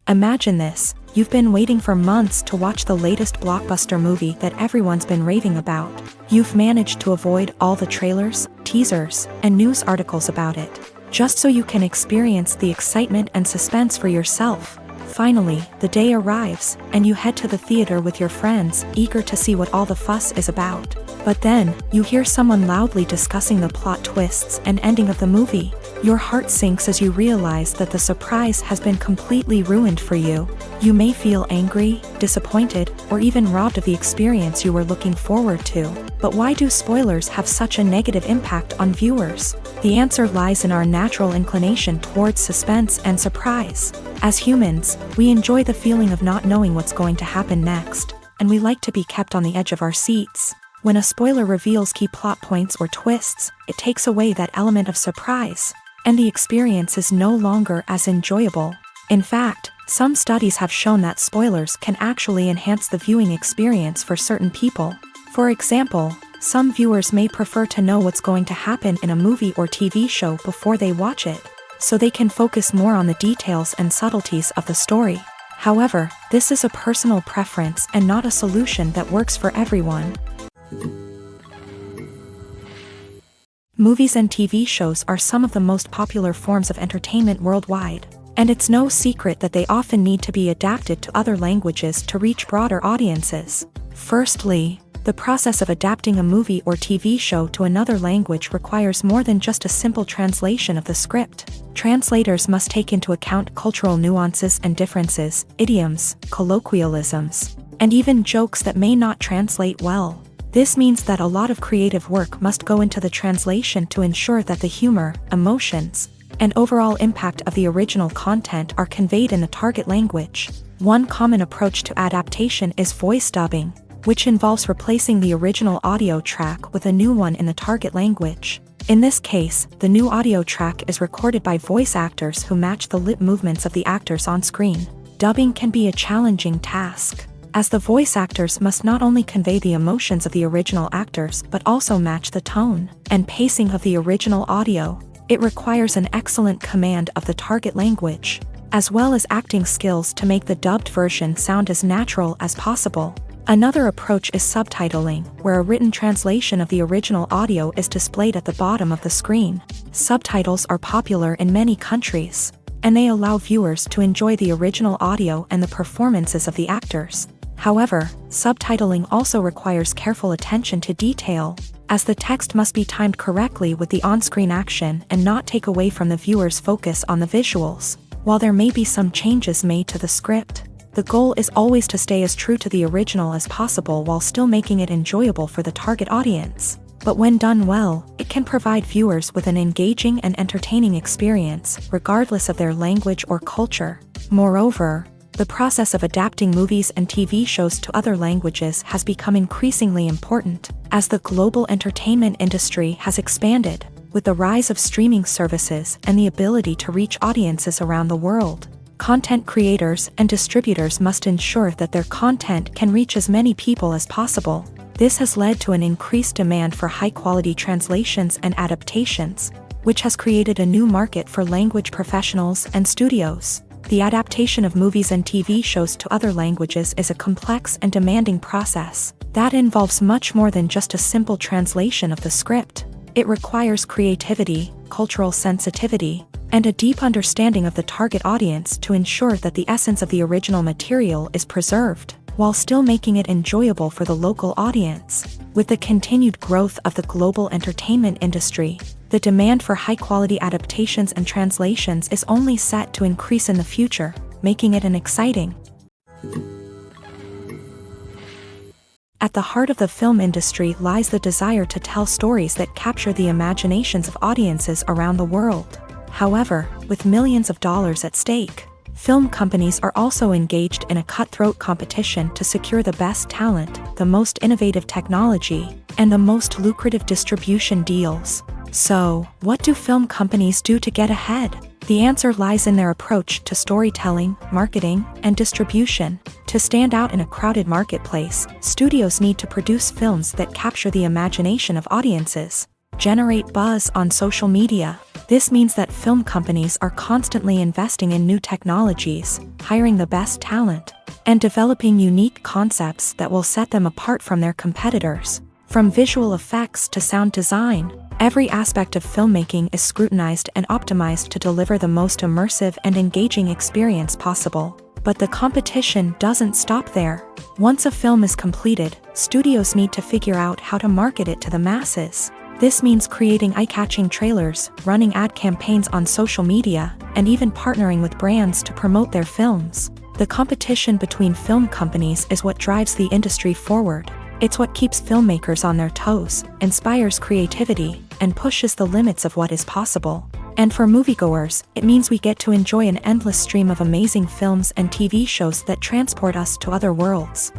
Imagine this: you've been waiting for months to watch the latest blockbuster movie that everyone's been raving about. You've managed to avoid all the trailers, teasers, and news articles about it, just so you can experience the excitement and suspense for yourself. Finally, the day arrives, and you head to the theater with your friends, eager to see what all the fuss is about. But then, you hear someone loudly discussing the plot twists and ending of the movie. Your heart sinks as you realize that the surprise has been completely ruined for you. You may feel angry, disappointed, or even robbed of the experience you were looking forward to. But why do spoilers have such a negative impact on viewers? The answer lies in our natural inclination towards suspense and surprise. As humans, we enjoy the feeling of not knowing what's going to happen next, and we like to be kept on the edge of our seats. When a spoiler reveals key plot points or twists, it takes away that element of surprise, and the experience is no longer as enjoyable. In fact, some studies have shown that spoilers can actually enhance the viewing experience for certain people. For example, some viewers may prefer to know what's going to happen in a movie or TV show before they watch it, so they can focus more on the details and subtleties of the story. However, this is a personal preference and not a solution that works for everyone. Movies and TV shows are some of the most popular forms of entertainment worldwide, and it's no secret that they often need to be adapted to other languages to reach broader audiences. Firstly, the process of adapting a movie or TV show to another language requires more than just a simple translation of the script. Translators must take into account cultural nuances and differences, idioms, colloquialisms, and even jokes that may not translate well. This means that a lot of creative work must go into the translation to ensure that the humor, emotions, and overall impact of the original content are conveyed in the target language. One common approach to adaptation is voice dubbing, which involves replacing the original audio track with a new one in the target language. In this case, the new audio track is recorded by voice actors who match the lip movements of the actors on screen. Dubbing can be a challenging task, as the voice actors must not only convey the emotions of the original actors but also match the tone and pacing of the original audio. It requires an excellent command of the target language, as well as acting skills to make the dubbed version sound as natural as possible. Another approach is subtitling, where a written translation of the original audio is displayed at the bottom of the screen. Subtitles are popular in many countries, and they allow viewers to enjoy the original audio and the performances of the actors. However, subtitling also requires careful attention to detail, as the text must be timed correctly with the on-screen action and not take away from the viewer's focus on the visuals. While there may be some changes made to the script, the goal is always to stay as true to the original as possible while still making it enjoyable for the target audience. But when done well, it can provide viewers with an engaging and entertaining experience, regardless of their language or culture. Moreover, the process of adapting movies and TV shows to other languages has become increasingly important, as the global entertainment industry has expanded, with the rise of streaming services and the ability to reach audiences around the world. Content creators and distributors must ensure that their content can reach as many people as possible. This has led to an increased demand for high-quality translations and adaptations, which has created a new market for language professionals and studios. The adaptation of movies and TV shows to other languages is a complex and demanding process that involves much more than just a simple translation of the script. It requires creativity, cultural sensitivity, and a deep understanding of the target audience to ensure that the essence of the original material is preserved, while still making it enjoyable for the local audience. With the continued growth of the global entertainment industry, the demand for high-quality adaptations and translations is only set to increase in the future, making it an exciting. At the heart of the film industry lies the desire to tell stories that capture the imaginations of audiences around the world. However, with millions of dollars at stake, film companies are also engaged in a cutthroat competition to secure the best talent, the most innovative technology, and the most lucrative distribution deals. So, what do film companies do to get ahead? The answer lies in their approach to storytelling, marketing, and distribution. To stand out in a crowded marketplace, studios need to produce films that capture the imagination of audiences, generate buzz on social media. This means that film companies are constantly investing in new technologies, hiring the best talent, and developing unique concepts that will set them apart from their competitors. From visual effects to sound design, every aspect of filmmaking is scrutinized and optimized to deliver the most immersive and engaging experience possible. But the competition doesn't stop there. Once a film is completed, studios need to figure out how to market it to the masses. This means creating eye-catching trailers, running ad campaigns on social media, and even partnering with brands to promote their films. The competition between film companies is what drives the industry forward. It's what keeps filmmakers on their toes, inspires creativity, and pushes the limits of what is possible. And for moviegoers, it means we get to enjoy an endless stream of amazing films and TV shows that transport us to other worlds.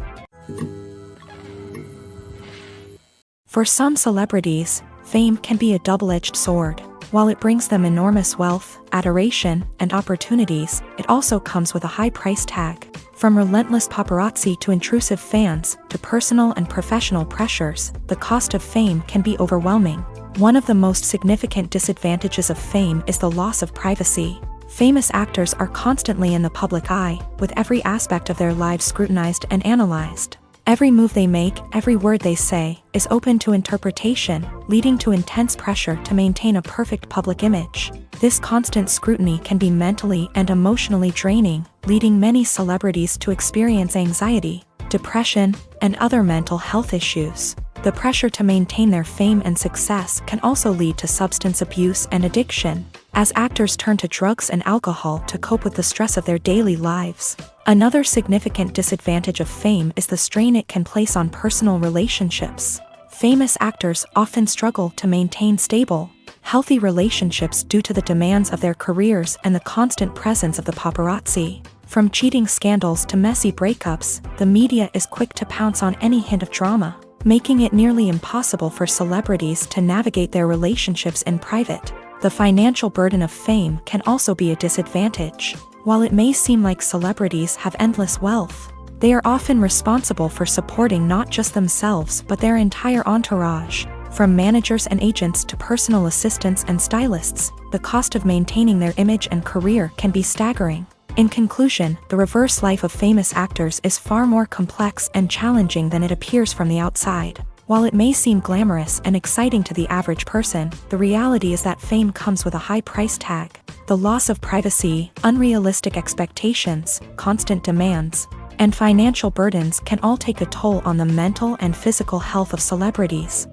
For some celebrities, fame can be a double-edged sword. While it brings them enormous wealth, adoration, and opportunities, it also comes with a high price tag. From relentless paparazzi to intrusive fans, to personal and professional pressures, the cost of fame can be overwhelming. One of the most significant disadvantages of fame is the loss of privacy. Famous actors are constantly in the public eye, with every aspect of their lives scrutinized and analyzed. Every move they make, every word they say, is open to interpretation, leading to intense pressure to maintain a perfect public image. This constant scrutiny can be mentally and emotionally draining, leading many celebrities to experience anxiety, depression, and other mental health issues. The pressure to maintain their fame and success can also lead to substance abuse and addiction, as actors turn to drugs and alcohol to cope with the stress of their daily lives. Another significant disadvantage of fame is the strain it can place on personal relationships. Famous actors often struggle to maintain stable, healthy relationships due to the demands of their careers and the constant presence of the paparazzi. From cheating scandals to messy breakups, the media is quick to pounce on any hint of drama, making it nearly impossible for celebrities to navigate their relationships in private. The financial burden of fame can also be a disadvantage. While it may seem like celebrities have endless wealth, they are often responsible for supporting not just themselves but their entire entourage. From managers and agents to personal assistants and stylists, the cost of maintaining their image and career can be staggering. In conclusion, the reverse life of famous actors is far more complex and challenging than it appears from the outside. While it may seem glamorous and exciting to the average person, the reality is that fame comes with a high price tag. The loss of privacy, unrealistic expectations, constant demands, and financial burdens can all take a toll on the mental and physical health of celebrities.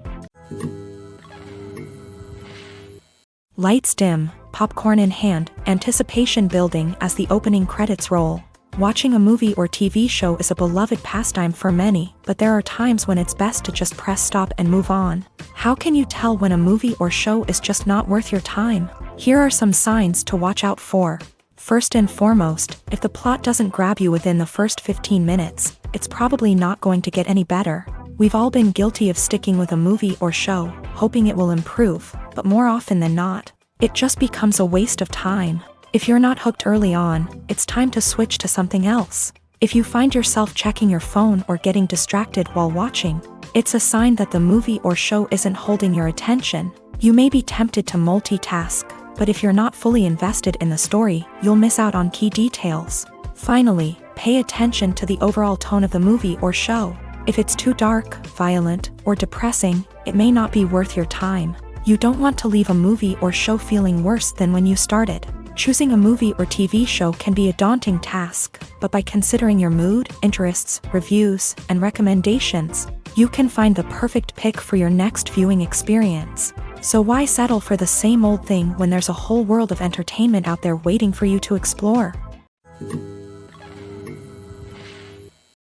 Lights dim, popcorn in hand, anticipation building as the opening credits roll. Watching a movie or TV show is a beloved pastime for many, but there are times when it's best to just press stop and move on. How can you tell when a movie or show is just not worth your time? Here are some signs to watch out for. First and foremost, if the plot doesn't grab you within the first 15 minutes, it's probably not going to get any better. We've all been guilty of sticking with a movie or show, hoping it will improve, but more often than not, it just becomes a waste of time. If you're not hooked early on, it's time to switch to something else. If you find yourself checking your phone or getting distracted while watching, it's a sign that the movie or show isn't holding your attention. You may be tempted to multitask, but if you're not fully invested in the story, you'll miss out on key details. Finally, pay attention to the overall tone of the movie or show. If it's too dark, violent, or depressing, it may not be worth your time. You don't want to leave a movie or show feeling worse than when you started. Choosing a movie or TV show can be a daunting task, but by considering your mood, interests, reviews, and recommendations, you can find the perfect pick for your next viewing experience. So why settle for the same old thing when there's a whole world of entertainment out there waiting for you to explore?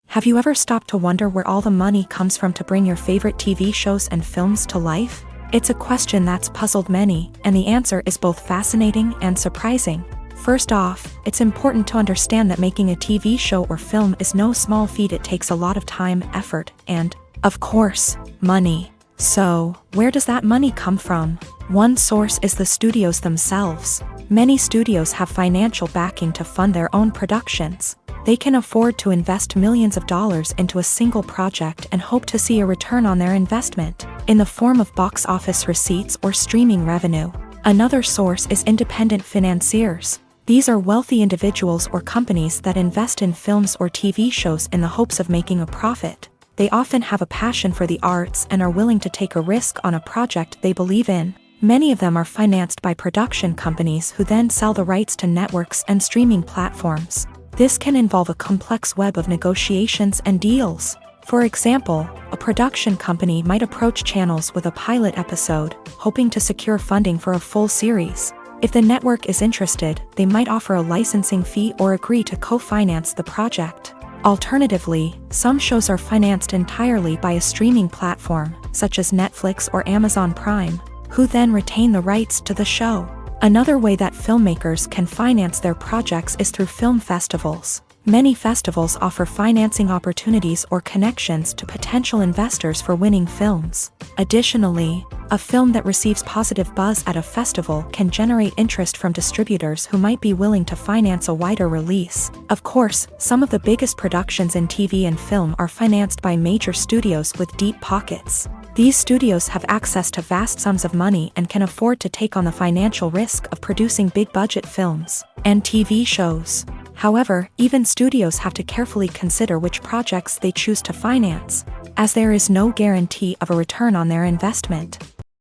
Have you ever stopped to wonder where all the money comes from to bring your favorite TV shows and films to life? It's a question that's puzzled many, and the answer is both fascinating and surprising. First off, it's important to understand that making a TV show or film is no small feat. It takes a lot of time, effort, and, of course, money. So, where does that money come from? One source is the studios themselves. Many studios have financial backing to fund their own productions. They can afford to invest millions of dollars into a single project and hope to see a return on their investment, in the form of box office receipts or streaming revenue. Another source is independent financiers. These are wealthy individuals or companies that invest in films or TV shows in the hopes of making a profit. They often have a passion for the arts and are willing to take a risk on a project they believe in. Many of them are financed by production companies who then sell the rights to networks and streaming platforms. This can involve a complex web of negotiations and deals. For example, a production company might approach channels with a pilot episode, hoping to secure funding for a full series. If the network is interested, they might offer a licensing fee or agree to co-finance the project. Alternatively, some shows are financed entirely by a streaming platform, such as Netflix or Amazon Prime, who then retain the rights to the show. Another way that filmmakers can finance their projects is through film festivals. Many festivals offer financing opportunities or connections to potential investors for winning films. Additionally, a film that receives positive buzz at a festival can generate interest from distributors who might be willing to finance a wider release. Of course, some of the biggest productions in TV and film are financed by major studios with deep pockets. These studios have access to vast sums of money and can afford to take on the financial risk of producing big-budget films and TV shows. However, even studios have to carefully consider which projects they choose to finance, as there is no guarantee of a return on their investment.